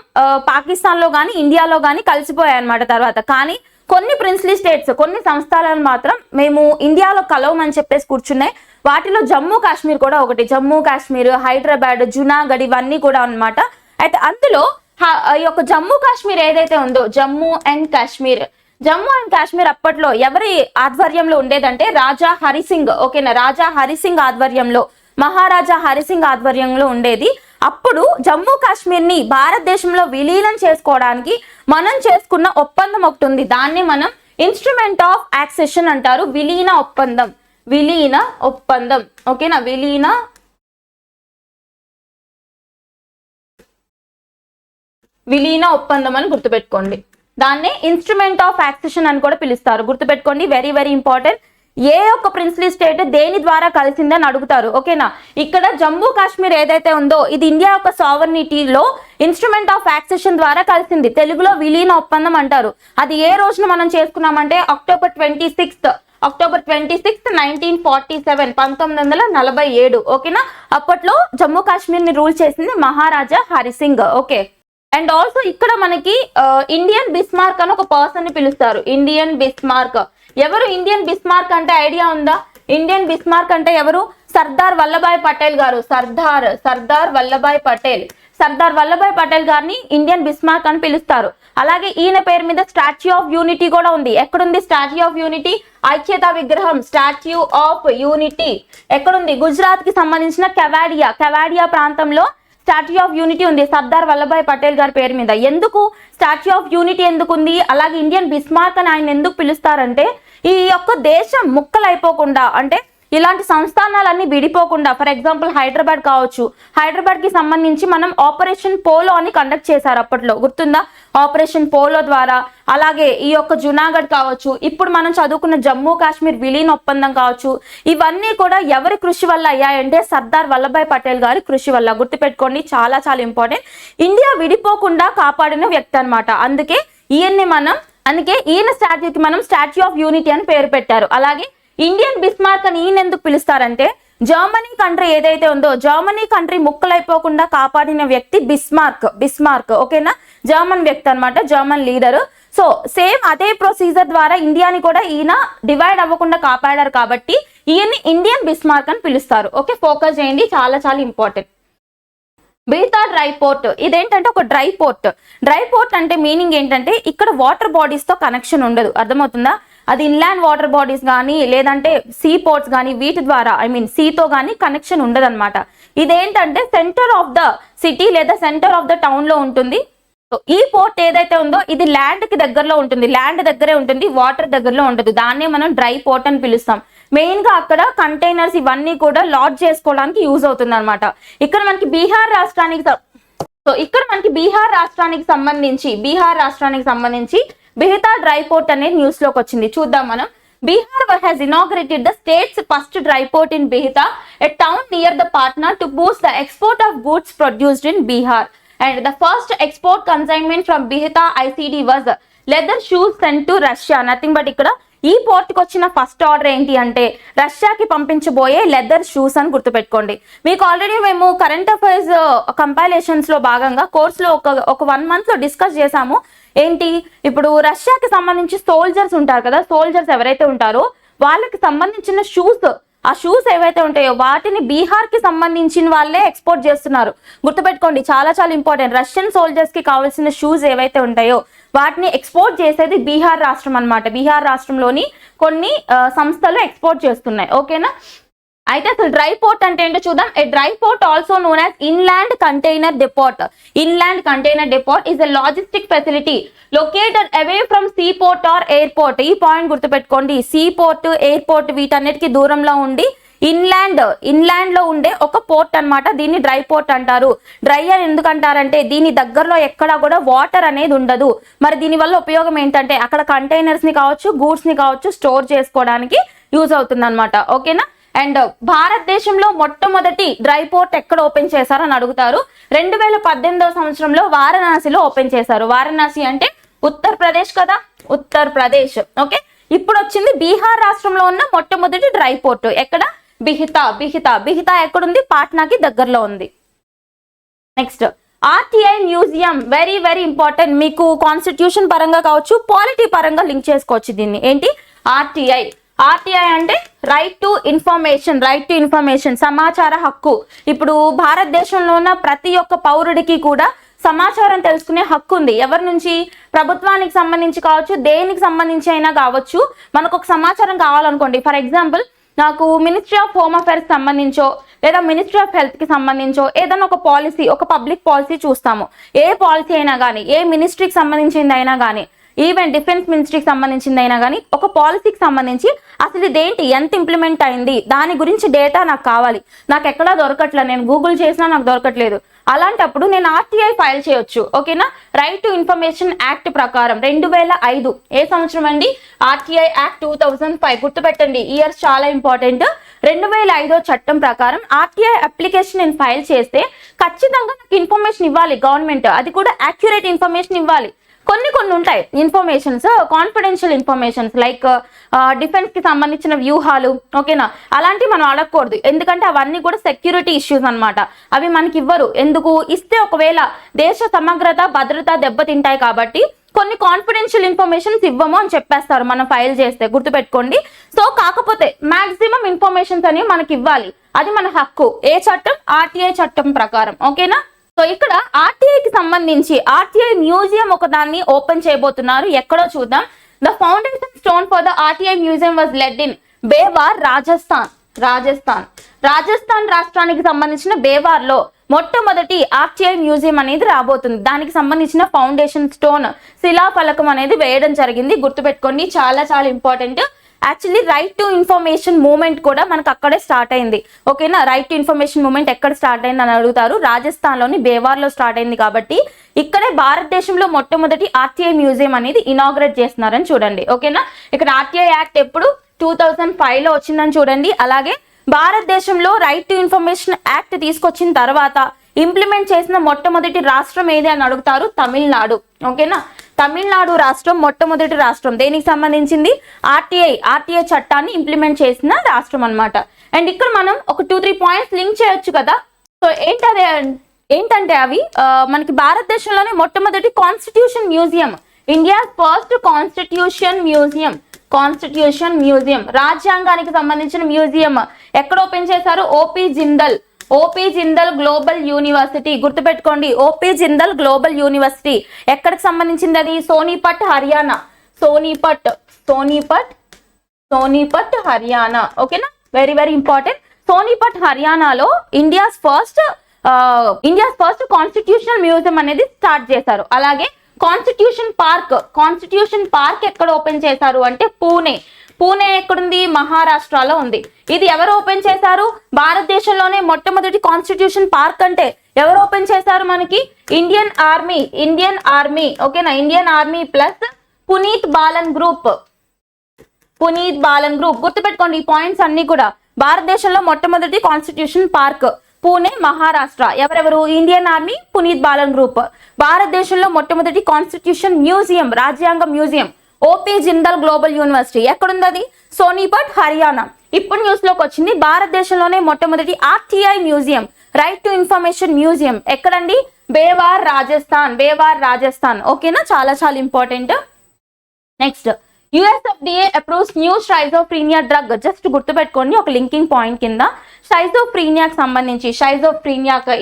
పాకిస్తాన్ లో కానీ ఇండియాలో కానీ కలిసిపోయాయి అనమాట తర్వాత. కానీ కొన్ని ప్రిన్స్లీ స్టేట్స్, కొన్ని సంస్థానాలను మాత్రం మేము ఇండియాలో కలవమని చెప్పేసి కూర్చున్నాయి. వాటిలో జమ్మూ కాశ్మీర్ కూడా ఒకటి. జమ్మూ కాశ్మీర్, హైదరాబాద్, జునాగఢ్ ఇవన్నీ కూడా అన్నమాట. అయితే అందులో ఈ యొక్క జమ్మూ కాశ్మీర్ ఏదైతే ఉందో జమ్మూ అండ్ కాశ్మీర్ అప్పట్లో ఎవరి ఆధ్వర్యంలో ఉండేదంటే రాజా హరిసింగ్. ఓకేనా. రాజా హరిసింగ్ ఆధ్వర్యంలో, మహారాజా హరిసింగ్ ఆధ్వర్యంలో ఉండేది. అప్పుడు జమ్మూ కాశ్మీర్ ని భారతదేశంలో విలీనం చేసుకోవడానికి మనం చేసుకున్న ఒప్పందం ఒకటి ఉంది. దాన్ని మనం ఇన్స్ట్రుమెంట్ ఆఫ్ యాక్సెషన్ అంటారు. విలీన ఒప్పందం. ఓకేనా. విలీన ఒప్పందం అని గుర్తుపెట్టుకోండి. దాన్నే ఇన్స్ట్రుమెంట్ ఆఫ్ యాక్సెషన్ అని కూడా పిలుస్తారు. గుర్తుపెట్టుకోండి, వెరీ వెరీ ఇంపార్టెంట్. ఏ ఒక్క ప్రిన్స్లీ స్టేట్ దేని ద్వారా కలిసిందని అడుగుతారు. ఓకేనా. ఇక్కడ జమ్మూ కాశ్మీర్ ఏదైతే ఉందో ఇది ఇండియా యొక్క సావరెనిటీలో ఇన్స్ట్రుమెంట్ ఆఫ్ యాక్సెషన్ ద్వారా కలిసింది. తెలుగులో విలీన ఒప్పందం అంటారు. అది ఏ రోజున మనం చేసుకున్నామంటే అక్టోబర్ 26th 1947 1947. ఓకేనా. అప్పట్లో జమ్మూ కాశ్మీర్ ని రూల్ చేసింది మహారాజా హరిసింగ్. ఓకే. అండ్ ఆల్సో ఇక్కడ మనకి ఇండియన్ బిస్మార్క్ అని ఒక పర్సన్ ని పిలుస్తారు. ఇండియన్ బిస్మార్క్ ఎవరు? ఇండియన్ బిస్మార్క్ అంటే ఐడియా ఉందా? ఇండియన్ బిస్మార్క్ అంటే ఎవరు? సర్దార్ వల్లభాయ్ పటేల్ గారు. సర్దార్ వల్లభాయ్ పటేల్ గారిని ఇండియన్ బిస్మార్క్ అని పిలుస్తారు. అలాగే ఈయన పేరు మీద స్టాచ్యూ ఆఫ్ యూనిటీ కూడా ఉంది. ఎక్కడుంది స్టాచ్యూ ఆఫ్ యూనిటీ? ఐక్యతా విగ్రహం స్టాచ్యూ ఆఫ్ యూనిటీ ఎక్కడుంది? గుజరాత్ కి సంబంధించిన కెవాడియా ప్రాంతంలో స్టాచ్యూ ఆఫ్ యూనిటీ ఉంది సర్దార్ వల్లభాయ్ పటేల్ గారి పేరు మీద. ఎందుకు స్టాచ్యూ ఆఫ్ యూనిటీ ఎందుకుంది, అలాగే ఇండియన్ బిస్మార్క్ అని ఆయన ఎందుకు పిలుస్తారంటే ఈ యొక్క దేశం ముక్కలైపోకుండా, అంటే ఇలాంటి సంస్థానాలన్నీ విడిపోకుండా, ఫర్ ఎగ్జాంపుల్ హైదరాబాద్ కావచ్చు, హైదరాబాద్ కి సంబంధించి మనం ఆపరేషన్ పోలో అని కండక్ట్ చేశారు అప్పట్లో, గుర్తుందా? ఆపరేషన్ పోలో ద్వారా. అలాగే ఈ యొక్క జునాగఢ్ కావచ్చు, ఇప్పుడు మనం చదువుకున్న జమ్మూ కాశ్మీర్ విలీన ఒప్పందం కావచ్చు, ఇవన్నీ కూడా ఎవరి కృషి వల్ల అయ్యాయంటే సర్దార్ వల్లభాయ్ పటేల్ గారి కృషి వల్ల. గుర్తుపెట్టుకోండి, చాలా చాలా ఇంపార్టెంట్. ఇండియా విడిపోకుండా కాపాడిన వ్యక్తి అనమాట. అందుకే ఈయన స్టాచ్యూకి మనం స్టాచ్యూ ఆఫ్ యూనిటీ అని పేరు పెట్టారు. అలాగే ఇండియన్ బిస్మార్క్ అని ఈయన ఎందుకు పిలుస్తారంటే జర్మనీ కంట్రీ ఏదైతే ఉందో జర్మనీ కంట్రీ ముక్కలైపోకుండా కాపాడిన వ్యక్తి బిస్మార్క్. ఓకేనా. జర్మన్ వ్యక్తి అనమాట, జర్మన్ లీడర్. సో సేమ్ అదే ప్రొసీజర్ ద్వారా ఇండియాని కూడా ఈయన డివైడ్ అవ్వకుండా కాపాడారు కాబట్టి ఈయన్ని ఇండియన్ బిస్మార్క్ అని పిలుస్తారు. ఓకే, ఫోకస్ చేయండి, చాలా చాలా ఇంపార్టెంట్. బిహితా డ్రై పోర్ట్, ఇదేంటంటే ఒక డ్రై పోర్ట్. డ్రై పోర్ట్ అంటే మీనింగ్ ఏంటంటే ఇక్కడ వాటర్ బాడీస్ తో కనెక్షన్ ఉండదు, అర్థమవుతుందా? అది ఇన్లాండ్ వాటర్ బాడీస్ కానీ లేదంటే సీ పోర్ట్స్ కానీ వీటి ద్వారా సీతో కానీ కనెక్షన్ ఉండదు అనమాట. ఇదేంటంటే సెంటర్ ఆఫ్ ద సిటీ లేదా సెంటర్ ఆఫ్ ద టౌన్ లో ఉంటుంది. ఈ పోర్ట్ ఏదైతే ఉందో ఇది ల్యాండ్ కి దగ్గరలో ఉంటుంది, ల్యాండ్ దగ్గరే ఉంటుంది, వాటర్ దగ్గరలో ఉండదు. దాన్నే మనం డ్రై పోర్ట్ అని పిలుస్తాం. మెయిన్ గా అక్కడ కంటైనర్స్ ఇవన్నీ కూడా లాడ్ చేసుకోవడానికి యూజ్ అవుతుంది అనమాట. ఇక్కడ మనకి బీహార్ రాష్ట్రానికి సంబంధించి బిహితా డ్రై పోర్ట్ అనేది న్యూస్ లోకి వచ్చింది. చూద్దాం మనం. Bihar has inaugurated the state's first dry port in Bihta, a town near the Patna, to boost the export of goods produced in Bihar. And the first export consignment from Bihta ICD was leather shoes sent to Russia. Nothing but ikkada ఈ port కి వచ్చిన first order ఏంటి అంటే రష్యాకి పంపించబోయే leather shoes అని గుర్తుపెట్టుకోండి. మీకు already మేము current affairs compilations లో భాగంగా కోర్స్ లో ఒక 1 month లో డిస్కస్ చేసాము. ఏంటి, ఇప్పుడు రష్యాకి సంబంధించి సోల్జర్స్ ఉంటారు కదా, సోల్జర్స్ ఎవరైతే ఉంటారో వాళ్ళకి సంబంధించిన షూస్, ఆ షూస్ ఏవైతే ఉంటాయో వాటిని బీహార్ కి సంబంధించిన వాళ్ళే ఎక్స్పోర్ట్ చేస్తున్నారు. గుర్తుపెట్టుకోండి, చాలా చాలా ఇంపార్టెంట్. రష్యన్ సోల్జర్స్ కి కావాల్సిన షూస్ ఏవైతే ఉంటాయో వాటిని ఎక్స్పోర్ట్ చేసేది బీహార్ రాష్ట్రం అన్నమాట. బీహార్ రాష్ట్రంలోని కొన్ని సంస్థలు ఎక్స్పోర్ట్ చేస్తున్నాయి. ఓకేనా? అయితే అసలు డ్రై పోర్ట్ అంటే ఏంటో చూద్దాం. A dry port also known as inland container depot. Inland container depot is a logistic facility located away from sea port or airport. ఈ పాయింట్ గుర్తుపెట్టుకోండి. సీ పోర్ట్, ఎయిర్పోర్ట్ వీటన్నిటికీ దూరంలో ఉండి ఇన్లాండ్ లో ఉండే ఒక పోర్ట్ అన్నమాట. దీన్ని డ్రై పోర్ట్ అంటారు. డ్రై అని ఎందుకు అంటారంటే దీని దగ్గరలో ఎక్కడా కూడా వాటర్ అనేది ఉండదు. మరి దీని వల్ల ఉపయోగం ఏంటంటే అక్కడ కంటైనర్స్ ని కావచ్చు, గూడ్స్ ని కావచ్చు స్టోర్ చేసుకోవడానికి యూజ్ అవుతుంది అనమాట. ఓకేనా? అండ్ భారతదేశంలో మొట్టమొదటి డ్రై పోర్ట్ ఎక్కడ ఓపెన్ చేశారని అడుగుతారు. 2018వ సంవత్సరంలో వారణాసిలో ఓపెన్ చేశారు. వారణాసి అంటే ఉత్తరప్రదేశ్ కదా, ఉత్తరప్రదేశ్. ఓకే, ఇప్పుడు వచ్చింది బీహార్ రాష్ట్రంలో ఉన్న మొట్టమొదటి డ్రై పోర్ట్ ఎక్కడ? బిహితా ఎక్కడుంది? పాట్నాకి దగ్గరలో ఉంది. Next RTI museum, very very important. మీకు కాన్స్టిట్యూషన్ పరంగా కావచ్చు, పాలిటీ పరంగా లింక్ చేసుకోవచ్చు దీన్ని. ఏంటి? ఆర్టీఐ అంటే రైట్ టు ఇన్ఫర్మేషన్, సమాచార హక్కు. ఇప్పుడు భారతదేశంలో ఉన్న ప్రతి ఒక్క పౌరుడికి కూడా సమాచారం తెలుసుకునే హక్కు ఉంది. ఎవరి నుంచి? ప్రభుత్వానికి సంబంధించి కావచ్చు, దేనికి సంబంధించి అయినా కావచ్చు. మనకు ఒక సమాచారం కావాలనుకోండి, ఫర్ ఎగ్జాంపుల్ నాకు మినిస్ట్రీ ఆఫ్ హోమ్ అఫైర్స్ సంబంధించో లేదా మినిస్ట్రీ ఆఫ్ హెల్త్ కి సంబంధించో ఏదైనా ఒక పాలసీ, ఒక పబ్లిక్ పాలసీ చూస్తాము. ఏ పాలసీ అయినా కానీ, ఏ మినిస్ట్రీకి సంబంధించింది అయినా కానీ, ఈవెన్ డిఫెన్స్ మినిస్ట్రీకి సంబంధించింది అయినా కానీ ఒక పాలసీకి సంబంధించి అసలు ఇదేంటి, ఎంత ఇంప్లిమెంట్ అయింది, దాని గురించి డేటా నాకు కావాలి. నాకు ఎక్కడా దొరకట్లేదు, నేను గూగుల్ చేసినా నాకు దొరకట్లేదు. అలాంటప్పుడు నేను ఆర్టీఐ ఫైల్ చేయొచ్చు. ఓకేనా? రైట్ టు ఇన్ఫర్మేషన్ యాక్ట్ ప్రకారం 2005, ఏ సంవత్సరం అండి? RTI act 2005. గుర్తుపెట్టండి, ఇయర్స్ చాలా ఇంపార్టెంట్. 2005 చట్టం ప్రకారం ఆర్టీఐ అప్లికేషన్ నేను ఫైల్ చేస్తే ఖచ్చితంగా నాకు ఇన్ఫర్మేషన్ ఇవ్వాలి గవర్నమెంట్. అది కూడా యాక్యురేట్ ఇన్ఫర్మేషన్ ఇవ్వాలి. కొన్ని ఉంటాయి informations, confidential informations, like defence కి సంబంధించిన వ్యూహాలు. ఓకేనా? అలాంటివి మనం అడగకూడదు, ఎందుకంటే అవన్నీ కూడా సెక్యూరిటీ ఇష్యూస్ అన్నమాట. అవి మనకి ఇవ్వరు. ఎందుకు ఇస్తే ఒకవేళ దేశ సమగ్రత, భద్రత దెబ్బతింటాయి కాబట్టి కొన్ని కాన్ఫిడెన్షియల్ ఇన్ఫర్మేషన్స్ ఇవ్వము అని చెప్పేస్తారు మనం ఫైల్ చేస్తే. గుర్తుపెట్టుకోండి. సో కాకపోతే మాక్సిమం ఇన్ఫర్మేషన్స్ అనేవి మనకి ఇవ్వాలి, అది మన హక్కు. ఏ చట్టం? ఆర్టీఐ చట్టం ప్రకారం. ఓకేనా? సో ఇక్కడ ఆర్టీఐకి సంబంధించి ఆర్టీఐ మ్యూజియం ఒక దాన్ని ఓపెన్ చేయబోతున్నారు. ఎక్కడో చూద్దాం. The foundation stone for the RTI museum was laid in Beawar, Rajasthan రాష్ట్రానికి సంబంధించిన బేవార్ లో మొట్టమొదటి ఆర్టీఐ మ్యూజియం అనేది రాబోతుంది. దానికి సంబంధించిన ఫౌండేషన్ స్టోన్, శిలాఫలకం అనేది వేయడం జరిగింది. గుర్తుపెట్టుకోండి, చాలా చాలా important. Actually right to information movement కూడా మనకు అక్కడే స్టార్ట్ అయింది. ఓకేనా? రైట్ టు ఇన్ఫర్మేషన్ మూవ్మెంట్ ఎక్కడ స్టార్ట్ అయింది అని అడుగుతారు. రాజస్థాన్ లోని బేవార్ లో స్టార్ట్ అయింది కాబట్టి ఇక్కడే భారతదేశంలో మొట్టమొదటి ఆర్టీఐ మ్యూజియం అనేది ఇనాగ్రేట్ చేస్తున్నారని చూడండి. ఓకేనా? ఇక్కడ ఆర్టీఐ యాక్ట్ ఎప్పుడు 2005 లో వచ్చిందని చూడండి. అలాగే భారతదేశంలో రైట్ టు ఇన్ఫర్మేషన్ యాక్ట్ తీసుకొచ్చిన తర్వాత ఇంప్లిమెంట్ చేసిన మొట్టమొదటి రాష్ట్రం ఏది అని అడుగుతారు. తమిళనాడు. ఓకేనా? తమిళనాడు రాష్ట్రం మొట్టమొదటి రాష్ట్రం. దేనికి సంబంధించింది? ఆర్టీఐ చట్టాన్ని ఇంప్లిమెంట్ చేసిన రాష్ట్రం అన్నమాట. అండ్ ఇక్కడ మనం ఒక 2-3 పాయింట్స్ లింక్ చేయొచ్చు కదా. సో ఏంటంటే అవి మనకి భారతదేశంలోనే మొట్టమొదటి constitution museum, India first constitution museum. Constitution museum, రాజ్యాంగానికి సంబంధించిన మ్యూజియం ఎక్కడ ఓపెన్ చేశారు? ఓపీ జిందల్ గ్లోబల్ యూనివర్సిటీ, గుర్తుపెట్టుకోండి. ఓపీ జిందల్ గ్లోబల్ యూనివర్సిటీ ఎక్కడికి సంబంధించింది? అది సోనీపట్ హర్యానా. సోనీపట్ హర్యానా. ఓకేనా, వెరీ వెరీ ఇంపార్టెంట్. సోనీపట్ హర్యానాలో ఇండియాస్ ఫస్ట్ కాన్స్టిట్యూషనల్ మ్యూజియం అనేది స్టార్ట్ చేశారు. అలాగే కాన్స్టిట్యూషన్ పార్క్ ఎక్కడ ఓపెన్ చేశారు అంటే పూణే ఎక్కడుంది? మహారాష్ట్రలో ఉంది. ఇది ఎవరు ఓపెన్ చేశారు? భారతదేశంలోనే మొట్టమొదటి కాన్స్టిట్యూషన్ పార్క్ అంటే ఎవరు ఓపెన్ చేశారు? మనకి ఇండియన్ ఆర్మీ. ఓకేనా, Indian army plus Puneet Balan group. గుర్తుపెట్టుకోండి ఈ పాయింట్స్ అన్ని కూడా. భారతదేశంలో మొట్టమొదటి కాన్స్టిట్యూషన్ పార్క్ పూణే, మహారాష్ట్ర. ఎవరెవరు? Indian army, Puneet Balan group. భారతదేశంలో మొట్టమొదటి కాన్స్టిట్యూషన్ మ్యూజియం, రాజ్యాంగ museum OP Jindal global university. ఎక్కడుంది అది? సోనీపట్ హర్యానా. ఇప్పుడు న్యూస్ లోకి వచ్చింది, భారతదేశంలోనే మొట్టమొదటి RTI museum, right to information museum ఎక్కడండి? బేవార్ రాజస్థాన్. ఓకేనా, చాలా చాలా important. Next, USFDA approves new schizophrenia drug. Just గుర్తుపెట్టుకోండి ఒక లింకింగ్ పాయింట్ కింద. షైజోఫ్రీనియాకి సంబంధించి,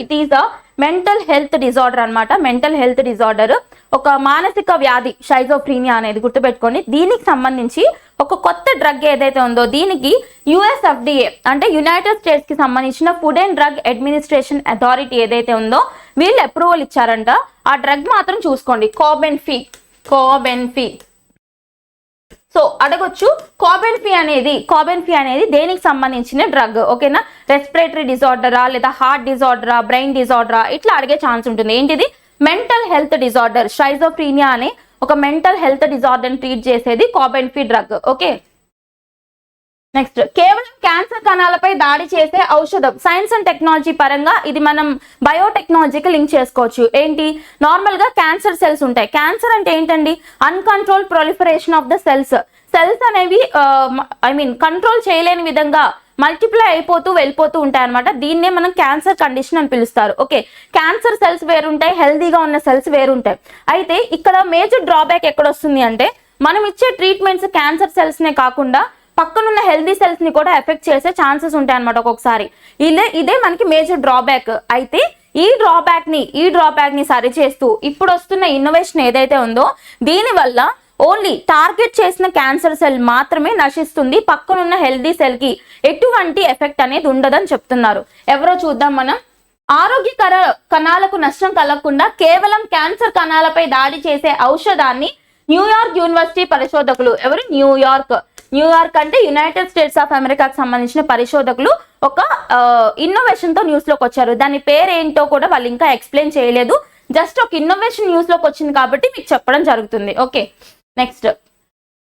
it is a mental health disorder అనమాట. మెంటల్ హెల్త్ డిజార్డర్, ఒక మానసిక వ్యాధి షైజోఫ్రీనియా అనేది, గుర్తుపెట్టుకోండి. దీనికి సంబంధించి ఒక కొత్త డ్రగ్ ఏదైతే ఉందో దీనికి USFDA అంటే యునైటెడ్ స్టేట్స్ కి సంబంధించిన food and drug administration authority ఏదైతే ఉందో వీళ్ళు అప్రూవల్ ఇచ్చారంట. ఆ డ్రగ్ మాత్రం చూసుకోండి, కోబెన్ఫీ. సో అడగొచ్చు, కోబెన్ఫీ అనేది దేనికి సంబంధించిన డ్రగ్? ఓకేనా, రెస్పిరేటరీ డిజార్డరా, లేదా హార్ట్ డిజార్డరా, బ్రెయిన్ డిజార్డరా, ఇట్లా అడిగే ఛాన్స్ ఉంటుంది. ఏంటిది? Mental health disorder. షైజోఫ్రీనియా అనే ఒక మెంటల్ హెల్త్ డిజార్డర్ ట్రీట్ చేసేది కోబెన్ఫీ డ్రగ్. ఓకే, నెక్స్ట్, కేవలం క్యాన్సర్ కణాలపై దాడి చేసే ఔషధం. సైన్స్ అండ్ టెక్నాలజీ పరంగా ఇది మనం బయోటెక్నాలజీకి లింక్ చేసుకోవచ్చు. ఏంటి? నార్మల్ గా క్యాన్సర్ సెల్స్ ఉంటాయి. క్యాన్సర్ అంటే ఏంటండి? Uncontrol proliferation of the cells అనేవి కంట్రోల్ చేయలేని విధంగా మల్టిప్లై అయిపోతూ వెళ్ళిపోతూ ఉంటాయి అనమాట. దీన్నే మనం క్యాన్సర్ కండిషన్ అని పిలుస్తారు. ఓకే, క్యాన్సర్ సెల్స్ వేరుంటాయి, హెల్దీగా ఉన్న సెల్స్ వేరుంటాయి. అయితే ఇక్కడ మేజర్ డ్రాబ్యాక్ ఎక్కడ వస్తుంది అంటే మనం ఇచ్చే ట్రీట్మెంట్స్ క్యాన్సర్ సెల్స్ నే కాకుండా పక్కనున్న హెల్దీ సెల్స్ ని కూడా ఎఫెక్ట్ చేసే ఛాన్సెస్ ఉంటాయి అనమాట ఒక్కొక్కసారి. ఇదే మనకి మేజర్ డ్రాబ్యాక్. అయితే ఈ డ్రాబ్యాక్ ని సరిచేస్తూ ఇప్పుడు వస్తున్న ఇన్నోవేషన్ ఏదైతే ఉందో దీనివల్ల ఓన్లీ టార్గెట్ చేసిన క్యాన్సర్ సెల్ మాత్రమే నశిస్తుంది, పక్కనున్న హెల్దీ సెల్ కి ఎటువంటి ఎఫెక్ట్ అనేది ఉండదని చెప్తున్నారు. ఎవరో చూద్దాం మనం. ఆరోగ్యకర కణాలకు నష్టం కలగకుండా కేవలం క్యాన్సర్ కణాలపై దాడి చేసే ఔషధాన్ని న్యూయార్క్ యూనివర్సిటీ పరిశోధకులు, ఎవరు? న్యూయార్క్ అంటే యునైటెడ్ స్టేట్స్ ఆఫ్ అమెరికాకి సంబంధించిన పరిశోధకులు ఒక ఇన్నోవేషన్ తో న్యూస్ లోకి వచ్చారు. దాని పేరేంటో కూడా వాళ్ళు ఇంకా ఎక్స్ప్లెయిన్ చేయలేదు. జస్ట్ ఒక ఇన్నోవేషన్ న్యూస్ లోకి వచ్చింది కాబట్టి మీకు చెప్పడం జరుగుతుంది. ఓకే, నెక్స్ట్,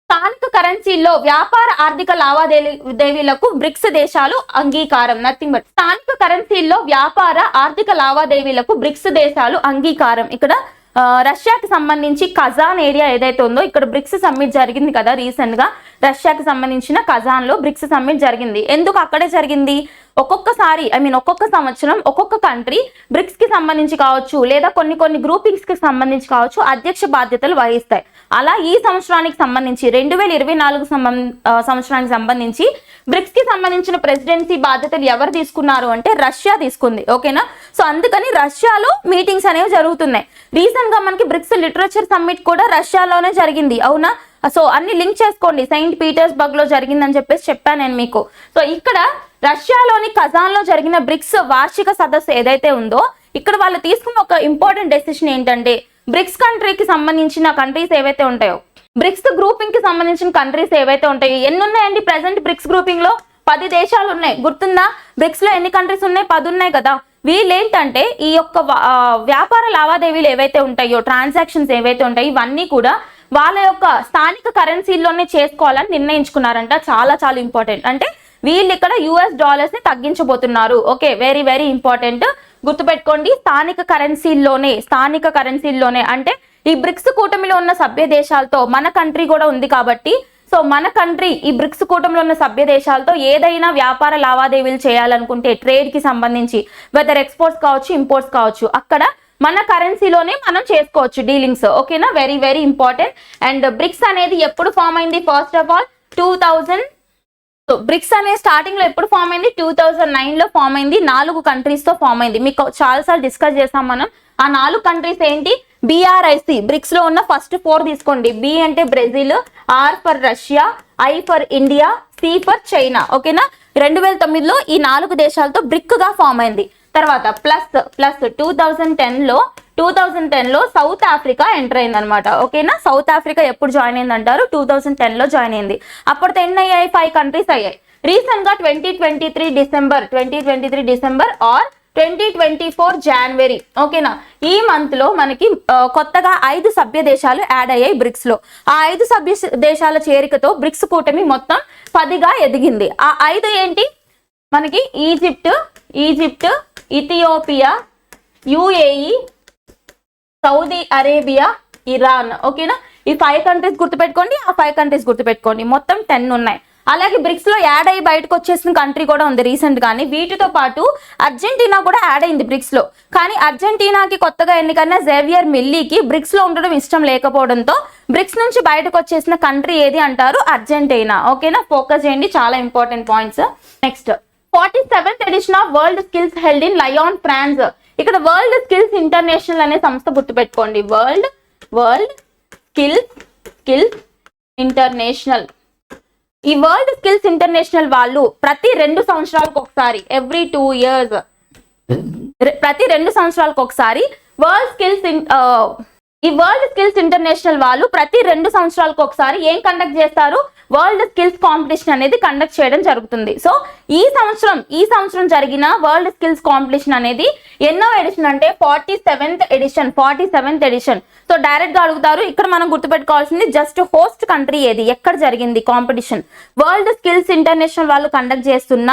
స్థానిక కరెన్సీల్లో వ్యాపార ఆర్థిక లావాదేవీలకు బ్రిక్స్ దేశాలు అంగీకారం. నథింగ్ బట్ స్థానిక కరెన్సీల్లో వ్యాపార ఆర్థిక లావాదేవీలకు బ్రిక్స్ దేశాలు అంగీకారం. ఇక్కడ రష్యాకి సంబంధించి కజాన్ ఏరియా ఏదైతే ఉందో ఇక్కడ బ్రిక్స్ సమ్మిట్ జరిగింది కదా రీసెంట్ గా. రష్యాకి సంబంధించిన కజాన్ లో బ్రిక్స్ సమ్మిట్ జరిగింది. ఎందుకు అక్కడే జరిగింది? ఒక్కొక్కసారి ఒక్కొక్క సంవత్సరం ఒక్కొక్క కంట్రీ బ్రిక్స్ కి సంబంధించి కావచ్చు లేదా కొన్ని గ్రూపింగ్స్ కి సంబంధించి కావచ్చు అధ్యక్ష బాధ్యతలు వహిస్తాయి. అలా ఈ సంవత్సరానికి సంబంధించి 2024 సంవత్సరానికి సంబంధించి బ్రిక్స్ కి సంబంధించిన ప్రెసిడెన్సీ బాధ్యతలు ఎవరు తీసుకున్నారు అంటే రష్యా తీసుకుంది. ఓకేనా, సో అందుకని రష్యాలో మీటింగ్స్ అనేవి జరుగుతున్నాయి. రీసెంట్ గా మనకి బ్రిక్స్ లిటరేచర్ సమ్మిట్ కూడా రష్యాలోనే జరిగింది. అవునా? సో అన్ని లింక్ చేసుకోండి. సెయింట్ పీటర్స్బర్గ్ లో జరిగిందని చెప్పాను నేను మీకు. సో ఇక్కడ రష్యాలోని కజాన్ లో జరిగిన బ్రిక్స్ వార్షిక సదస్సు ఏదైతే ఉందో ఇక్కడ వాళ్ళు తీసుకున్న ఒక ఇంపార్టెంట్ డెసిషన్ ఏంటంటే బ్రిక్స్ కంట్రీకి సంబంధించిన కంట్రీస్ ఏవైతే ఉంటాయో, బ్రిక్స్ గ్రూపింగ్ కి సంబంధించిన కంట్రీస్ ఏవైతే ఉంటాయో, ఎన్ని ఉన్నాయండి ప్రెసెంట్ బ్రిక్స్ గ్రూపింగ్ లో? 10 దేశాలు ఉన్నాయి. గుర్తుందా? బ్రిక్స్ లో ఎన్ని కంట్రీస్ ఉన్నాయి? 10 ఉన్నాయి కదా. వీళ్ళేంటంటే ఈ యొక్క వ్యాపార లావాదేవీలు ఏవైతే ఉంటాయో, ట్రాన్సాక్షన్స్ ఏవైతే ఉంటాయో ఇవన్నీ కూడా వాళ్ళ యొక్క స్థానిక కరెన్సీల్లోనే చేసుకోవాలని నిర్ణయించుకున్నారంట. చాలా చాలా ఇంపార్టెంట్. అంటే వీళ్ళు ఇక్కడ US డాలర్స్ ని తగ్గించబోతున్నారు. Okay, very very important. గుర్తుపెట్టుకోండి, స్థానిక కరెన్సీల్లోనే అంటే ఈ బ్రిక్స్ కూటమిలో ఉన్న సభ్య దేశాలతో మన కంట్రీ కూడా ఉంది కాబట్టి, సో మన కంట్రీ ఈ బ్రిక్స్ కూటమిలో ఉన్న సభ్య దేశాలతో ఏదైనా వ్యాపార లావాదేవీలు చేయాలనుకుంటే ట్రేడ్ కి సంబంధించి వెదర్ ఎక్స్పోర్ట్స్ కావచ్చు ఇంపోర్ట్స్ కావచ్చు అక్కడ మన కరెన్సీలోనే మనం చేసుకోవచ్చు డీలింగ్స్. ఓకేనా, very very important. And BRICS అనేది ఎప్పుడు ఫామ్ అయింది? First of all 2000. So BRICS అనే స్టార్టింగ్ లో ఎప్పుడు ఫామ్ అయింది? 2009 లో ఫామ్ అయింది. 4 కంట్రీస్ తో ఫామ్ అయింది. మీకు చాలాసార్లు డిస్కస్ చేసాం మనం. ఆ 4 కంట్రీస్ ఏంటి? BRIC, బ్రిక్స్ లో ఉన్న ఫస్ట్ 4 తీసుకోండి. B అంటే Brazil, R for Russia, I for India, C for China. ఓకేనా? 2009లో ఈ 4 దేశాలతో బ్రిక్ గా ఫామ్ అయింది. తర్వాత ప్లస్ 2010లో సౌత్ ఆఫ్రికా ఎంటర్ అయింది అనమాట. ఓకేనా? సౌత్ ఆఫ్రికా ఎప్పుడు జాయిన్ అయింది అంటారు? 2010లో జాయిన్ అయింది. అప్పటితో ఎన్ని అయ్యాయి? 5 కంట్రీస్ అయ్యాయి. రీసెంట్ గా 2023 డిసెంబర్ ఆర్ 2024 జనవరి. ఓకేనా? ఈ మంత్ లో మనకి కొత్తగా 5 సభ్య దేశాలు యాడ్ అయ్యాయి బ్రిక్స్ లో. ఆ 5 సభ్య దేశాల చేరికతో బ్రిక్స్ కూటమి మొత్తం 10గా ఎదిగింది. ఆ 5 ఏంటి? మనకి Egypt, Ethiopia, UAE, Saudi Arabia, Iran. ఓకేనా? ఈ 5 కంట్రీస్ గుర్తుపెట్టుకోండి. ఆ 5 కంట్రీస్ గుర్తుపెట్టుకోండి. మొత్తం 10 ఉన్నాయి. అలాగే బ్రిక్స్ లో యాడ్ అయ్యి బయటకు వచ్చేసిన కంట్రీ కూడా ఉంది రీసెంట్ గానీ. వీటితో పాటు అర్జెంటీనా కూడా యాడ్ అయింది బ్రిక్స్ లో. కానీ అర్జెంటీనాకి కొత్తగా ఎన్నికైన జేవియర్ మిల్లీకి బ్రిక్స్ లో ఉండడం ఇష్టం లేకపోవడంతో బ్రిక్స్ నుంచి బయటకు వచ్చేసిన కంట్రీ ఏది అంటారు? అర్జెంటీనా. ఓకేనా? ఫోకస్ చేయండి, చాలా important points. Next 47th edition of world skills held in Lyon, France. ఇక్కడ వరల్డ్ స్కిల్స్ ఇంటర్నేషనల్ అనే సంస్థ గుర్తుపెట్టుకోండి. World skills international. ఈ వరల్డ్ స్కిల్స్ ఇంటర్నేషనల్ వాళ్ళు ప్రతి 2 సంవత్సరాలకు ఒకసారి, ఎవ్రీ 2 years, ప్రతి 2 సంవత్సరాలకు ఒకసారి ఈ వరల్డ్ స్కిల్స్ ఇంటర్నేషనల్ వాళ్ళు ప్రతి 2 సంవత్సరాలకు ఒకసారి ఏం కండక్ట్ చేస్తారు? వరల్డ్ స్కిల్స్ కాంపిటీషన్ అనేది కండక్ట్ చేయడం జరుగుతుంది. సో ఈ సంవత్సరం జరిగిన వరల్డ్ స్కిల్స్ కాంపిటీషన్ అనేది ఎన్నో ఎడిషన్ అంటే 47th ఎడిషన్. సో డైరెక్ట్ గా అడుగుతారు. ఇక్కడ మనం గుర్తుపెట్టుకోవాల్సింది జస్ట్ హోస్ట్ కంట్రీ ఏది, ఎక్కడ జరిగింది కాంపిటీషన్. వరల్డ్ స్కిల్స్ ఇంటర్నేషనల్ వాళ్ళు కండక్ట్ చేస్తున్న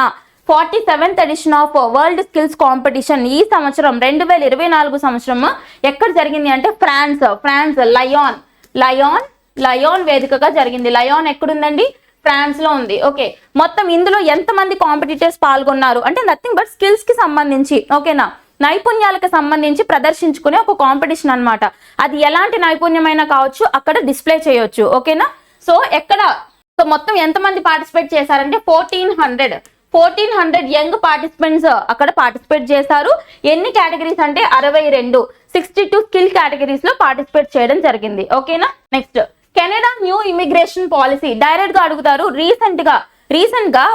47th edition of world skills competition ఈ సంవత్సరం 2024 సంవత్సరం ఎక్కడ జరిగింది అంటే ఫ్రాన్స్ లయాన్ వేదికగా జరిగింది. లయాన్ ఎక్కడుందండి? ఫ్రాన్స్ లో ఉంది. ఓకే, మొత్తం ఇందులో ఎంతమంది కాంపిటీటర్స్ పాల్గొన్నారు అంటే నథింగ్ బట్ స్కిల్స్ కి సంబంధించి, ఓకేనా, నైపుణ్యాలకు సంబంధించి ప్రదర్శించుకునే ఒక కాంపిటీషన్ అన్నమాట. అది ఎలాంటి నైపుణ్యమైనా కావచ్చు, అక్కడ డిస్ప్లే చేయొచ్చు. ఓకేనా? సో మొత్తం ఎంతమంది పార్టిసిపేట్ చేశారంటే 1400 యంగ్ పార్టిసిపెంట్స్ అక్కడ పార్టిసిపేట్ చేశారు. ఎన్ని కేటగిరీస్ అంటే 62 స్కిల్ కేటగిరీస్ లో పార్టిసిపేట్ చేయడం జరిగింది. ఓకేనా? Next Canada new immigration policy. Direct గా అడుగుతారు. రీసెంట్ గా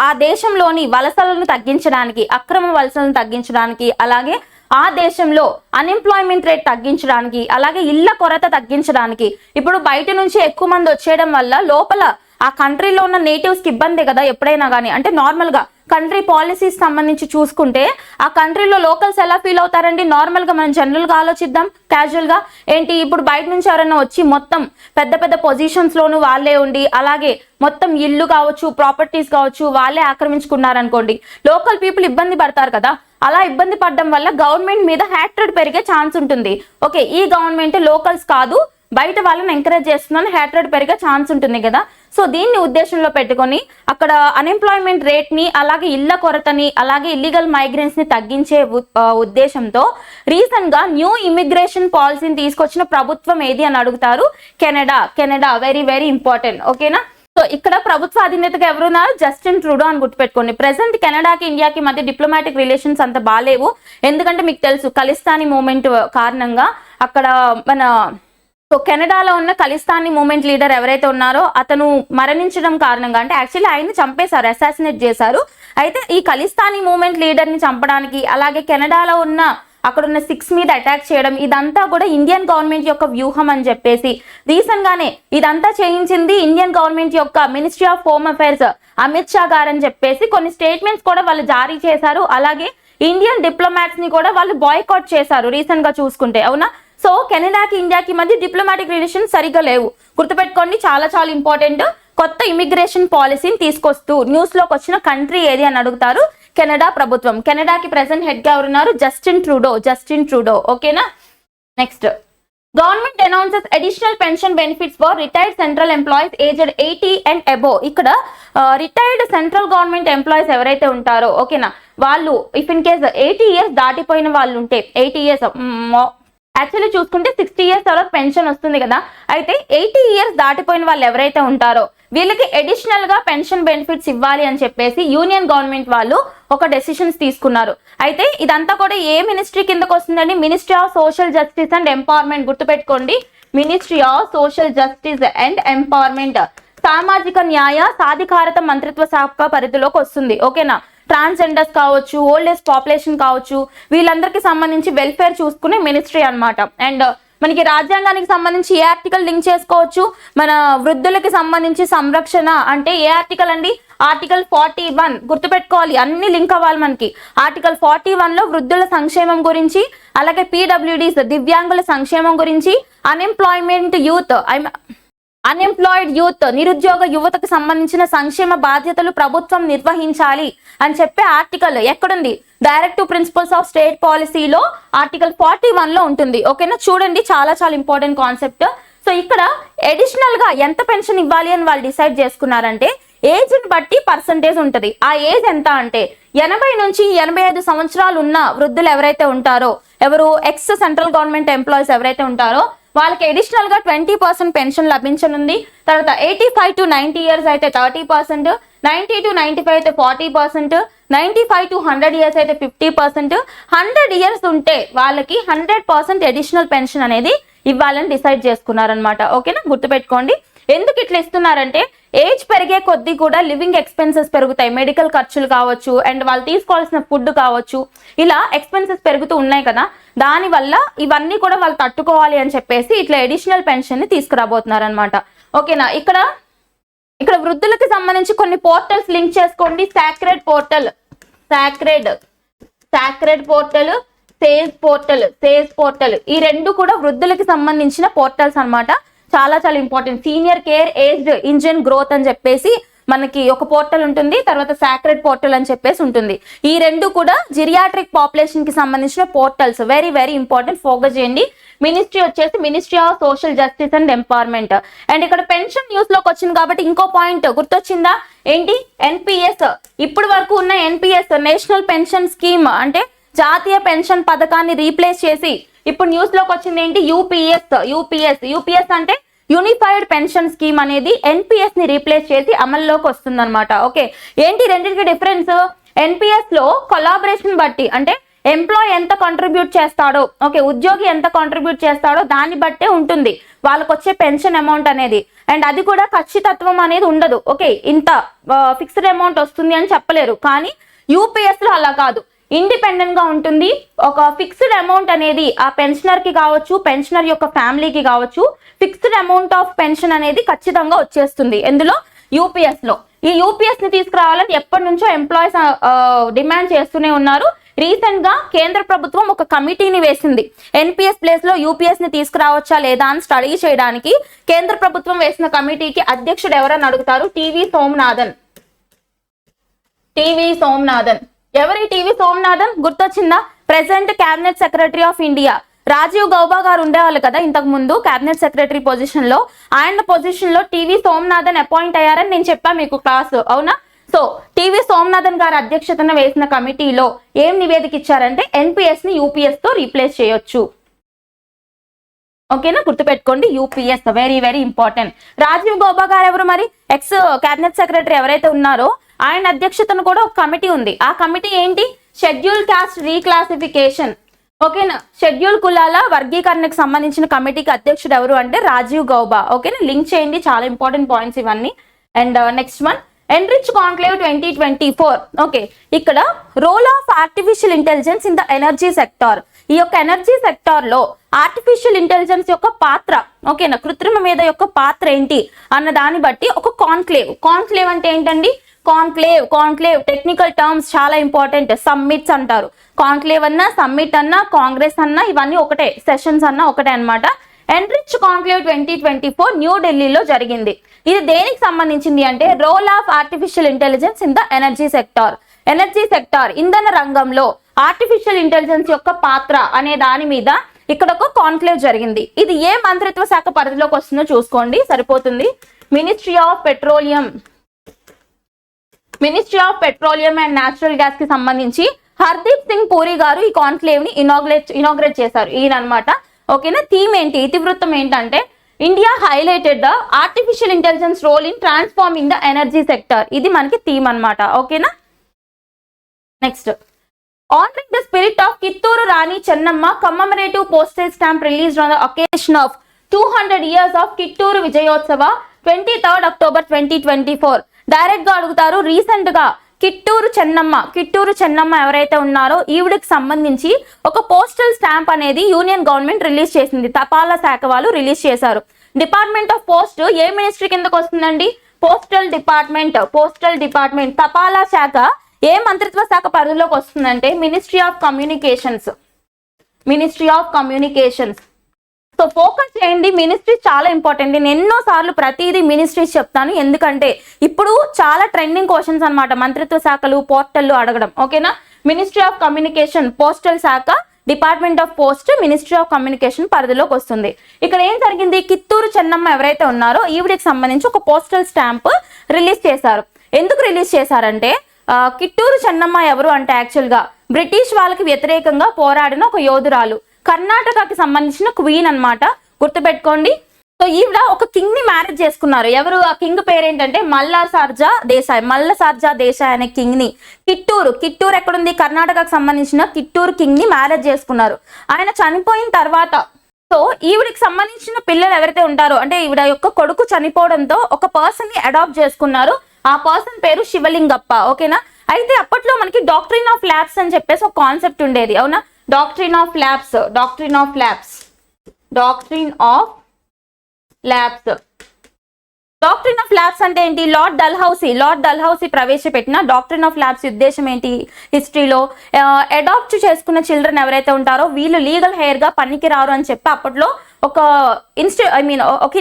ఆ దేశంలోని వలసలను తగ్గించడానికి, అక్రమ వలసలను తగ్గించడానికి, అలాగే ఆ దేశంలో అన్ఎంప్లాయ్మెంట్ రేట్ తగ్గించడానికి, అలాగే ఇళ్ల కొరత తగ్గించడానికి, ఇప్పుడు బయట నుంచి ఎక్కువ మంది వచ్చేయడం వల్ల లోపల ఆ కంట్రీలో ఉన్న నేటివ్స్ కి ఇబ్బంది కదా ఎప్పుడైనా కానీ. అంటే నార్మల్ గా కంట్రీ పాలసీస్ సంబంధించి చూసుకుంటే ఆ కంట్రీలో లోకల్స్ ఎలా ఫీల్ అవుతారండి? నార్మల్ గా మనం జనరల్ గా ఆలోచిద్దాం, క్యాజువల్ గా. ఏంటి, ఇప్పుడు బయట నుంచి ఎవరైనా వచ్చి మొత్తం పెద్ద పొజిషన్స్ లోను వాళ్ళే ఉండి, అలాగే మొత్తం ఇల్లు కావచ్చు, ప్రాపర్టీస్ కావచ్చు వాళ్ళే ఆక్రమించుకున్నారనుకోండి, లోకల్ పీపుల్ ఇబ్బంది పడతారు కదా. అలా ఇబ్బంది పడడం వల్ల గవర్నమెంట్ మీద హ్యాట్రెడ్ పెరిగే ఛాన్స్ ఉంటుంది. ఓకే, ఈ గవర్నమెంట్ లోకల్స్ కాదు బయట వాళ్ళని ఎంకరేజ్ చేస్తున్నాను, హ్యాట్రెడ్ పెరిగే ఛాన్స్ ఉంటుంది కదా. సో దీన్ని ఉద్దేశంలో పెట్టుకొని అక్కడ అన్ఎంప్లాయ్మెంట్ రేట్ ని, అలాగే ఇళ్ల కొరతని, అలాగే ఇల్లీగల్ మైగ్రెంట్స్ ని తగ్గించే ఉద్దేశంతో రీసెంట్ గా న్యూ ఇమిగ్రేషన్ పాలసీని తీసుకొచ్చిన ప్రభుత్వం ఏది అని అడుగుతారు? కెనడా. Very very important. ఓకేనా? సో ఇక్కడ ప్రభుత్వ అధినేతగా ఎవరున్నారు? జస్టిన్ ట్రూడో అని గుర్తుపెట్టుకోండి. ప్రెసెంట్ కెనడాకి ఇండియాకి మధ్య డిప్లొమాటిక్ రిలేషన్స్ అంత బాలేవు. ఎందుకంటే మీకు తెలుసు ఖలిస్తానీ మూమెంట్ కారణంగా అక్కడ కెనడాలో ఉన్న ఖలిస్తానీ మూమెంట్ లీడర్ ఎవరైతే ఉన్నారో అతను మరణించడం కారణంగా, అంటే యాక్చువల్లీ ఆయన్ని చంపేశారు, అసాసినేట్ చేశారు. అయితే ఈ ఖలిస్తానీ మూమెంట్ లీడర్ ని చంపడానికి, అలాగే కెనడాలో ఉన్న అక్కడున్న 6 మీద అటాక్ చేయడం, ఇదంతా కూడా ఇండియన్ గవర్నమెంట్ యొక్క వ్యూహం అని చెప్పేసి రీసెంట్ గానే ఇదంతా చేయించింది ఇండియన్ గవర్నమెంట్ యొక్క ministry of home affairs Amit Shah గారు అని చెప్పేసి కొన్ని స్టేట్మెంట్స్ కూడా వాళ్ళు జారీ చేశారు. అలాగే ఇండియన్ డిప్లొమాట్స్ ని కూడా వాళ్ళు బాయ్కాట్ చేశారు రీసెంట్ గా చూసుకుంటే. అవునా? సో కెనడాకి ఇండియాకి మధ్య డిప్లొమాటిక్ రిలేషన్స్ సరిగ్గా లేవు. గుర్తుపెట్టుకోండి, చాలా చాలా ఇంపార్టెంట్. కొత్త ఇమిగ్రేషన్ పాలసీని తీసుకొస్తూ న్యూస్ లోకి వచ్చిన కంట్రీ ఏది అని అడుగుతారు? కెనడా ప్రభుత్వం. కెనడాకి ప్రెసెంట్ హెడ్ గా ఎవరున్నారు? Justin Trudeau. ఓకేనా? Next government announces additional pension benefits for retired central employees aged 80 and above. ఇక్కడ రిటైర్డ్ సెంట్రల్ గవర్నమెంట్ ఎంప్లాయీస్ ఎవరైతే ఉంటారో, ఓకేనా, వాళ్ళు ఇఫ్ ఇన్ కేస్ 80 years దాటిపోయిన వాళ్ళు ఉంటే, 80 years యాక్చువల్లీ చూసుకుంటే 60 ఇయర్స్ తర్వాత పెన్షన్ వస్తుంది కదా, అయితే 80 ఇయర్స్ దాటిపోయిన వాళ్ళు ఎవరైతే ఉంటారో వీళ్ళకి అడిషనల్ గా పెన్షన్ బెనిఫిట్స్ ఇవ్వాలి అని చెప్పేసి యూనియన్ గవర్నమెంట్ వాళ్ళు ఒక డెసిషన్స్ తీసుకున్నారు. అయితే ఇదంతా కూడా ఏ మినిస్ట్రీ కిందకు వస్తుందండి? Ministry of social justice and empowerment. గుర్తుపెట్టుకోండి, ministry of social justice and empowerment, సామాజిక న్యాయ సాధికారత మంత్రిత్వ శాఖ పరిధిలోకి వస్తుంది. ఓకేనా? ట్రాన్స్జెండర్స్ కావచ్చు, ఓల్డ్ ఏజ్ పాపులేషన్ కావచ్చు, వీళ్ళందరికీ సంబంధించి వెల్ఫేర్ చూసుకునే మినిస్ట్రీ అన్నమాట. అండ్ మనకి రాజ్యాంగానికి సంబంధించి ఏ ఆర్టికల్ లింక్ చేసుకోవచ్చు? మన వృద్ధులకి సంబంధించి సంరక్షణ అంటే ఏ ఆర్టికల్ అండి? ఆర్టికల్ 41. గుర్తుపెట్టుకోవాలి, అన్ని లింక్ అవ్వాలి మనకి. ఆర్టికల్ 41 లో వృద్ధుల సంక్షేమం గురించి, అలాగే పీడబ్ల్యూడీస్ దివ్యాంగుల సంక్షేమం గురించి, అన్ఎంప్లాయిడ్ యూత్ నిరుద్యోగ యువతకు సంబంధించిన సంక్షేమ బాధ్యతలు ప్రభుత్వం నిర్వహించాలి అని చెప్పే ఆర్టికల్ ఎక్కడుంది? డైరెక్టివ్ ప్రిన్సిపల్స్ ఆఫ్ స్టేట్ పాలసీలో ఆర్టికల్ 41 లో ఉంటుంది. ఓకేనా? చూడండి, చాలా చాలా ఇంపార్టెంట్ కాన్సెప్ట్. సో ఇక్కడ అడిషనల్ గా ఎంత పెన్షన్ ఇవ్వాలి అని వాళ్ళు డిసైడ్ చేసుకున్నారంటే ఏజ్ ని బట్టి పర్సంటేజ్ ఉంటుంది. ఆ ఏజ్ ఎంత అంటే 80 నుంచి 85 సంవత్సరాలు ఉన్న వృద్ధులు ఎవరైతే ఉంటారో, ఎవరు ఎక్స్ సెంట్రల్ గవర్నమెంట్ ఎంప్లాయీస్ ఎవరైతే ఉంటారో వాళ్ళకి అడిషనల్ గా 20% పెన్షన్ లభించనుంది. తర్వాత 85 to 90 ఇయర్స్ అయితే 30%, 90 to 95 అయితే 40%, 95 to 100 ఇయర్స్ అయితే 50%, 100 ఇయర్స్ ఉంటే వాళ్ళకి 100% అడిషనల్ పెన్షన్ అనేది ఇవ్వాలని డిసైడ్ చేసుకున్నారనమాట. ఓకేనా? గుర్తుపెట్టుకోండి. ఎందుకు ఇట్లా ఇస్తున్నారంటే ఏజ్ పెరిగే కొద్దీ కూడా లివింగ్ ఎక్స్పెన్సెస్ పెరుగుతాయి, మెడికల్ ఖర్చులు కావచ్చు, అండ్ వాళ్ళు తీసుకోవాల్సిన ఫుడ్ కావచ్చు, ఇలా ఎక్స్పెన్సెస్ పెరుగుతూ ఉన్నాయి కదా, దానివల్ల ఇవన్నీ కూడా వాళ్ళు తట్టుకోవాలి అని చెప్పేసి ఇట్లా అడిషనల్ పెన్షన్ ని తీసుకురాబోతున్నారు అనమాట. ఓకేనా? ఇక్కడ వృద్ధులకి సంబంధించి కొన్ని పోర్టల్స్ లింక్ చేసుకోండి. సాక్రెడ్ పోర్టల్, సేజ్ పోర్టల్, ఈ రెండు కూడా వృద్ధులకి సంబంధించిన పోర్టల్స్ అన్నమాట. చాలా చాలా important. Senior care aged engine growth అని చెప్పేసి మనకి ఒక పోర్టల్ ఉంటుంది, తర్వాత సాక్రెడ్ పోర్టల్ అని చెప్పేసి ఉంటుంది. ఈ రెండు కూడా జిరియాట్రిక్ పాపులేషన్ కి సంబంధించిన portals. Very very important, focus చేయండి. మినిస్ట్రీ వచ్చేసి ministry of social justice and empowerment. And ఇక్కడ పెన్షన్ న్యూస్ లోకి వచ్చింది కాబట్టి ఇంకో పాయింట్ గుర్తొచ్చిందా? ఏంటి? ఎన్పిఎస్. ఇప్పుడు వరకు ఉన్న ఎన్పిఎస్ నేషనల్ పెన్షన్ స్కీమ్ అంటే జాతీయ పెన్షన్ పథకాన్ని రీప్లేస్ చేసి ఇప్పుడు న్యూస్ లోకి వచ్చింది ఏంటి? యూపీఎస్ అంటే యూనిఫైడ్ పెన్షన్ స్కీమ్ అనేది ఎన్పిఎస్ ని రీప్లేస్ చేసి అమల్లోకి వస్తుంది అనమాట. ఓకే, ఏంటి రెండింటికి డిఫరెన్స్? ఎన్పిఎస్ లో కొలాబరేషన్ బట్టి అంటే ఎంప్లాయ్ ఎంత కాంట్రిబ్యూట్ చేస్తాడో, ఓకే, ఉద్యోగి ఎంత కాంట్రిబ్యూట్ చేస్తాడో దాన్ని బట్టే ఉంటుంది వాళ్ళకి వచ్చే పెన్షన్ అమౌంట్ అనేది. అండ్ అది కూడా ఖచ్చితత్వం అనేది ఉండదు. ఓకే, ఇంత ఫిక్స్డ్ అమౌంట్ వస్తుంది అని చెప్పలేరు. కానీ యూపీఎస్ లో అలా కాదు, ఇండిపెండెంట్ గా ఉంటుంది. ఒక ఫిక్స్డ్ అమౌంట్ అనేది ఆ పెన్షనర్ కి కావచ్చు, పెన్షనర్ యొక్క ఫ్యామిలీకి కావచ్చు, ఫిక్స్డ్ అమౌంట్ ఆఫ్ పెన్షన్ అనేది ఖచ్చితంగా వచ్చేస్తుంది. ఎందులో? యూపీఎస్ లో. ఈ యూపీఎస్ ని తీసుకురావాలని ఎప్పటి నుంచో ఎంప్లాయీస్ డిమాండ్ చేస్తూనే ఉన్నారు. రీసెంట్ గా కేంద్ర ప్రభుత్వం ఒక కమిటీని వేసింది. ఎన్పిఎస్ ప్లేస్ లో యూపీఎస్ ని తీసుకురావచ్చా లేదా అని స్టడీ చేయడానికి కేంద్ర ప్రభుత్వం వేసిన కమిటీకి అధ్యక్షుడు ఎవరని అడుగుతారు? టీవీ సోమనాథన్. ఎవరి టీవీ సోమనాథన్? గుర్తొచ్చిందా? Present cabinet secretary of India. Rajiv Gauba గారు ఉండేవాళ్ళు కదా ఇంతకు ముందు క్యాబినెట్ సెక్రటరీ పొజిషన్ లో, ఆయన పొజిషన్ లో టీవీ సోమనాథన్ అపాయింట్ అయ్యారని నేను చెప్పాను మీకు క్లాస్, అవునా? సో టీవీ సోమనాథన్ గారి అధ్యక్షతన వేసిన కమిటీలో ఏం నివేదిక ఇచ్చారంటే ఎన్పిఎస్ ని యూపీఎస్ తో రీప్లేస్ చేయొచ్చు. ఓకేనా? గుర్తుపెట్టుకోండి, UPS very very important. Rajiv Gauba గారు ఎవరు? మరి ఎక్స్ క్యాబినెట్ సెక్రటరీ ఎవరైతే ఉన్నారో ఆయన అధ్యక్షతను కూడా ఒక కమిటీ ఉంది. ఆ కమిటీ ఏంటి? Schedule caste reclassification. ఓకేనా? షెడ్యూల్ కులాల వర్గీకరణకు సంబంధించిన కమిటీకి అధ్యక్షుడు ఎవరు అంటే రాజీవ్ గౌబా. ఓకేనా? లింక్ చేయండి, చాలా ఇంపార్టెంట్ పాయింట్స్ ఇవన్నీ. And next one, enrich conclave 2024. Okay, ఇక్కడ role of artificial intelligence in the energy sector. ఈ యొక్క ఎనర్జీ సెక్టార్ లో ఆర్టిఫిషియల్ ఇంటెలిజెన్స్ యొక్క పాత్ర, ఓకేనా, కృత్రిమ మేధ యొక్క పాత్ర ఏంటి అన్న దాన్ని బట్టి ఒక కాన్క్లేవ్ అంటే ఏంటండి? కాన్క్లేవ్ టెక్నికల్ టర్మ్స్ చాలా ఇంపార్టెంట్. సమ్మిట్స్ అంటారు. కాన్క్లేవ్ అన్నా, సమ్మిట్ అన్నా, కాంగ్రెస్ అన్నా ఇవన్నీ ఒకటే, సెషన్స్ అన్నా ఒకటే అన్నమాట. ఎన్రిచ్ కాంక్లేవ్ 2024 న్యూఢిల్లీలో జరిగింది. ఇది దేనికి సంబంధించింది అంటే role of artificial intelligence in the energy sector ఇంధన రంగంలో ఆర్టిఫిషియల్ ఇంటెలిజెన్స్ యొక్క పాత్ర అనే దాని మీద ఇక్కడ ఒక కాన్క్లేవ్ జరిగింది. ఇది ఏ మంత్రిత్వ శాఖ పరిధిలోకి వస్తుందో చూసుకోండి, సరిపోతుంది. Ministry of petroleum and natural gas కి సంబంధించి హర్దీప్ సింగ్ పూరి గారు ఈ కాన్క్లేవ్ ని ఇనాగ్రేట్ చేశారు. ఈయన అనమాట ఓకేనా. థీమ్ ఏంటి, ఇతివృత్తం ఏంటంటే India highlighted the artificial intelligence role in transforming the energy sector. ఇది మనకి థీమ్ అన్నమాట. ఓకేనా. Next, honoring the spirit of Kitturu Rani Chennamma, commemorative postage stamp released on the occasion of 200 years of Kitturu Vijayotsava 23rd October 2024. Direct గా అడుగుతారు. Recent గా కిట్టూరు చెన్నమ్మ ఎవరైతే ఉన్నారో ఈవిడికి సంబంధించి ఒక పోస్టల్ స్టాంప్ అనేది యూనియన్ గవర్నమెంట్ రిలీజ్ చేసింది. తపాలా శాఖ వాళ్ళు రిలీజ్ చేశారు. Department of post A ministry కిందకు వస్తుందండి? Postal department. తపాలా శాఖ ఏ మంత్రిత్వ శాఖ పరిధిలోకి వస్తుందంటే ministry of communications. So focus చేయండి, మినిస్ట్రీస్ చాలా ఇంపార్టెంట్. నేను ఎన్నోసార్లు ప్రతిదీ మినిస్ట్రీస్ చెప్తాను, ఎందుకంటే ఇప్పుడు చాలా ట్రెండింగ్ క్వశ్చన్స్ అన్నమాట మంత్రిత్వ శాఖలు పోర్టల్లు అడగడం. ఓకేనా. మినిస్ట్రీ ఆఫ్ కమ్యూనికేషన్ పోస్టల్ శాఖ, department of post ministry of communication పరిధిలోకి వస్తుంది. ఇక్కడ ఏం జరిగింది, కిత్తూరు చెన్నమ్మ ఎవరైతే ఉన్నారో ఈవిడికి సంబంధించి ఒక పోస్టల్ స్టాంప్ రిలీజ్ చేశారు. ఎందుకు రిలీజ్ చేశారంటే కిట్టూరు చెన్నమ్మ ఎవరు అంటే యాక్చువల్గా బ్రిటిష్ వాళ్ళకి వ్యతిరేకంగా పోరాడిన ఒక యోధురాలు, కర్ణాటకకి సంబంధించిన క్వీన్ అన్నమాట. గుర్తుపెట్టుకోండి. సో ఈవిడ ఒక కింగ్ ని మ్యారేజ్ చేసుకున్నారు. ఎవరు ఆ కింగ్ పేరేంటంటే మల్లాసార్జా దేశాయ్ అనే కింగ్ ని కిట్టూరు ఎక్కడుంది, కర్ణాటకకు సంబంధించిన కిట్టూరు కింగ్ ని మ్యారేజ్ చేసుకున్నారు. ఆయన చనిపోయిన తర్వాత సో ఈవిడికి సంబంధించిన పిల్లలు ఎవరైతే ఉంటారో అంటే ఈవిడ యొక్క కొడుకు చనిపోవడంతో ఒక పర్సన్ ని అడాప్ట్ చేసుకున్నారు. ఆ పర్సన్ పేరు శివలింగప్ప. ఓకేనా. అయితే అప్పట్లో మనకి డాక్ట్రిన్ ఆఫ్ ల్యాబ్స్ అని చెప్పేసి ఒక కాన్సెప్ట్ ఉండేది. అవునా. డాక్ట్రిన్ ఆఫ్ ల్యాబ్స్ అంటే ఏంటి? లార్డ్ డల్హౌసీ ప్రవేశపెట్టిన డాక్ట్రిన్ ఆఫ్ ల్యాబ్స్ ఉద్దేశం ఏంటి? హిస్టరీలో అడాప్ట్ చేసుకున్న చిల్డ్రన్ ఎవరైతే ఉంటారో వీళ్ళు లీగల్ హెయిర్ గా పనికి రారు అని చెప్పి అప్పట్లో ఒక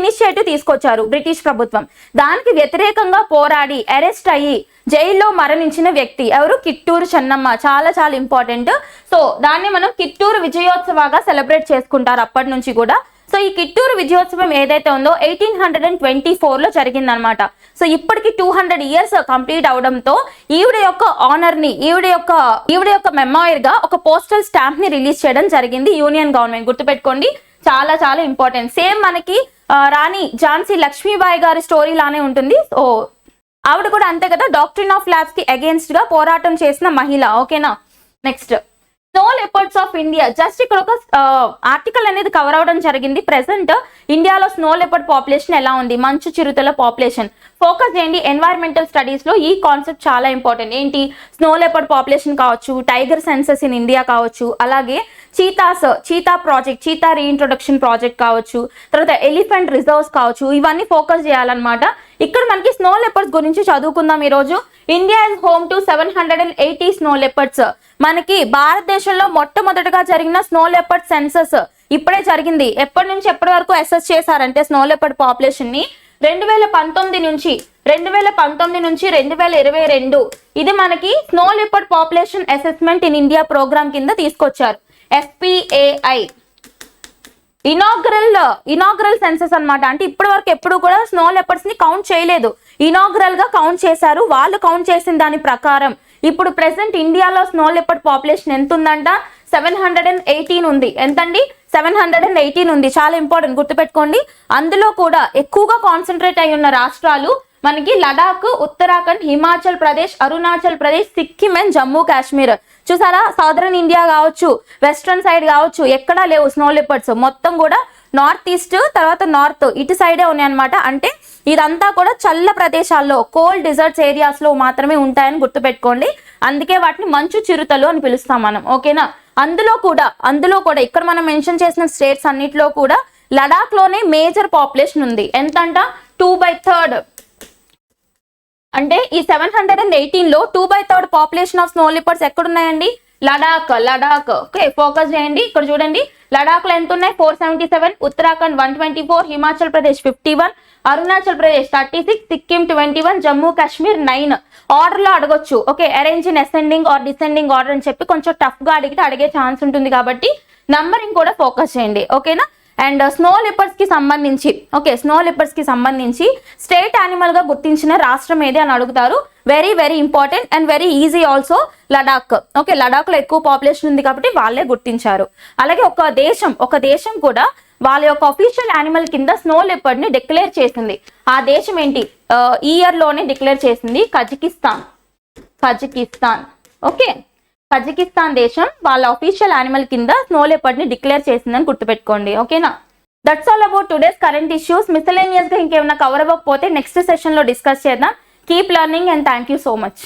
ఇనిషియేటివ్ తీసుకొచ్చారు బ్రిటిష్ ప్రభుత్వం. దానికి వ్యతిరేకంగా పోరాడి అరెస్ట్ అయ్యి జైల్లో మరణించిన వ్యక్తి ఎవరు? కిట్టూరు చెన్నమ్మ. చాలా చాలా ఇంపార్టెంట్. సో దాన్ని మనం కిట్టూరు విజయోత్సవగా సెలబ్రేట్ చేసుకుంటారు అప్పటి నుంచి కూడా. సో ఈ కిట్టూరు విజయోత్సవం ఏదైతే ఉందో 1824లో జరిగిందనమాట. సో ఇప్పటికి 200 ఇయర్స్ కంప్లీట్ అవడంతో ఈవిడ యొక్క ఆనర్ ని ఈవిడ యొక్క మెమోయిర్ గా ఒక పోస్టల్ స్టాంప్ ని రిలీజ్ చేయడం జరిగింది యూనియన్ గవర్నమెంట్. గుర్తుపెట్టుకోండి, చాలా చాలా ఇంపార్టెంట్. సేమ్ మనకి రాణి ఝాన్సీ లక్ష్మీబాయి గారి స్టోరీ లానే ఉంటుంది. సో ఆవిడ కూడా అంతే కదా, డాక్ట్రిన్ ఆఫ్ ల్యాబ్స్ కి అగేన్స్ట్ గా పోరాటం చేసిన మహిళ. ఓకేనా. Next, snow leopards of India. Just ఇక్కడ ఒక ఆర్టికల్ అనేది కవర్ అవడం జరిగింది. ప్రెసెంట్ ఇండియాలో స్నో లెపర్డ్ పాపులేషన్ ఎలా ఉంది, మంచు చిరుతల పాపులేషన్. ఫోకస్ చేయండి. ఎన్వైరన్మెంటల్ స్టడీస్ లో ఈ కాన్సెప్ట్ చాలా ఇంపార్టెంట్. ఏంటి? స్నో లెపర్డ్ పాపులేషన్ కావచ్చు, టైగర్ సెన్సస్ ఇన్ ఇండియా కావచ్చు, అలాగే cheetah project, cheetah reintroduction project కావచ్చు, తర్వాత ఎలిఫెంట్ రిజర్వ్స్ కావచ్చు. ఇవన్నీ ఫోకస్ చేయాలన్నమాట. ఇక్కడ మనకి స్నో లెపర్డ్స్ గురించి చదువుకుందాం ఈరోజు. India is home to 780 snow leopards. మనకి భారతదేశంలో మొట్టమొదటిగా జరిగిన స్నో లెపర్డ్ సెన్సస్ ఇప్పుడే జరిగింది. ఎప్పటి నుంచి ఎప్పటి వరకు అసెస్ చేశారంటే స్నో లెపర్డ్ పాపులేషన్ ని 2019 నుంచి 2022 ఇది మనకి snow leopard population assessment in India programme కింద తీసుకొచ్చారు. FPAI ఇనాగ్రల్ సెన్సస్ అన్నమాట. అంటే ఇప్పటి వరకు ఎప్పుడు కూడా స్నో లెపర్డ్స్ ని కౌంట్ చేయలేదు, ఇనాగ్రల్ గా కౌంట్ చేశారు. వాళ్ళు కౌంట్ చేసిన దాని ప్రకారం ఇప్పుడు ప్రెసెంట్ ఇండియాలో స్నో లెపర్డ్ పాపులేషన్ ఎంత ఉందంట? 718 ఉంది. ఎంతండి? 718 ఉంది. చాలా ఇంపార్టెంట్, గుర్తుపెట్టుకోండి. అందులో కూడా ఎక్కువగా కాన్సన్ట్రేట్ అయి ఉన్న రాష్ట్రాలు మనకి లడాక్, ఉత్తరాఖండ్, హిమాచల్ ప్రదేశ్, అరుణాచల్ ప్రదేశ్, సిక్కిం అండ్ జమ్మూ కాశ్మీర్. చూసారా, సౌదర్న్ ఇండియా కావచ్చు, వెస్ట్రన్ సైడ్ కావచ్చు, ఎక్కడా లేవు స్నో లెపర్డ్స్. మొత్తం కూడా నార్త్ ఈస్ట్ తర్వాత నార్త్ ఇటు సైడే ఉన్నాయి అనమాట. అంటే ఇదంతా కూడా చల్ల ప్రదేశాల్లో, కోల్డ్ డిజర్ట్స్ ఏరియాస్ లో మాత్రమే ఉంటాయని గుర్తుపెట్టుకోండి. అందుకే వాటిని మంచు చిరుతలు అని పిలుస్తాం మనం. ఓకేనా. అందులో కూడా ఇక్కడ మనం మెన్షన్ చేసిన స్టేట్స్ అన్నిటిలో కూడా లడాక్ లోనే మేజర్ పాపులేషన్ ఉంది. ఎంతంట? 2/3. అంటే ఈ 718 లో 2/3 పాపులేషన్ ఆఫ్ స్నో లెపర్డ్స్ ఎక్కడున్నాయండి? లడాక్. ఓకే, ఫోకస్ చేయండి. ఇక్కడ చూడండి, లడాక్ లో ఎంత ఉన్నాయి? 477, ఉత్తరాఖండ్ 124, హిమాచల్ ప్రదేశ్ 51, అరుణాచల్ ప్రదేశ్ 36, సిక్కిం 21, జమ్మూ కాశ్మీర్ 9. ఆర్డర్ లో అడగొచ్చు. Okay, arrange in ascending or descending order అని చెప్పి కొంచెం టఫ్ గా అడిగే ఛాన్స్ ఉంటుంది కాబట్టి నంబరింగ్ కూడా ఫోకస్ చేయండి. ఓకేనా. అండ్ స్నో లిపర్స్ కి సంబంధించి స్నో లిపర్స్ కి సంబంధించి స్టేట్ యానిమల్ గా గుర్తించిన రాష్ట్రం ఏది అని అడుగుతారు. Very very important and very easy also. Ladakh. Ladakh లో ఎక్కువ పాపులేషన్ ఉంది కాబట్టి వాళ్ళే గుర్తించారు. అలాగే ఒక దేశం కూడా వాళ్ళ యొక్క అఫీషియల్ యానిమల్ కింద స్నో లెపర్డ్ ని డిక్లేర్ చేసింది. ఆ దేశం ఏంటి? ఈ ఇయర్ లోనే డిక్లేర్ చేసింది కజకిస్తాన్. కజకిస్తాన్ దేశం వాళ్ళ అఫీషియల్ యానిమల్ కింద స్నో లెపర్డ్ ని డిక్లేర్ చేసిందని గుర్తుపెట్టుకోండి. ఓకేనా? That's all about today's current issues. Miscellaneous గా ఇంకేమైనా కవర్ అవ్వకపోతే నెక్స్ట్ సెషన్ లో డిస్కస్ చేద్దాం. Keep learning and thank you so much.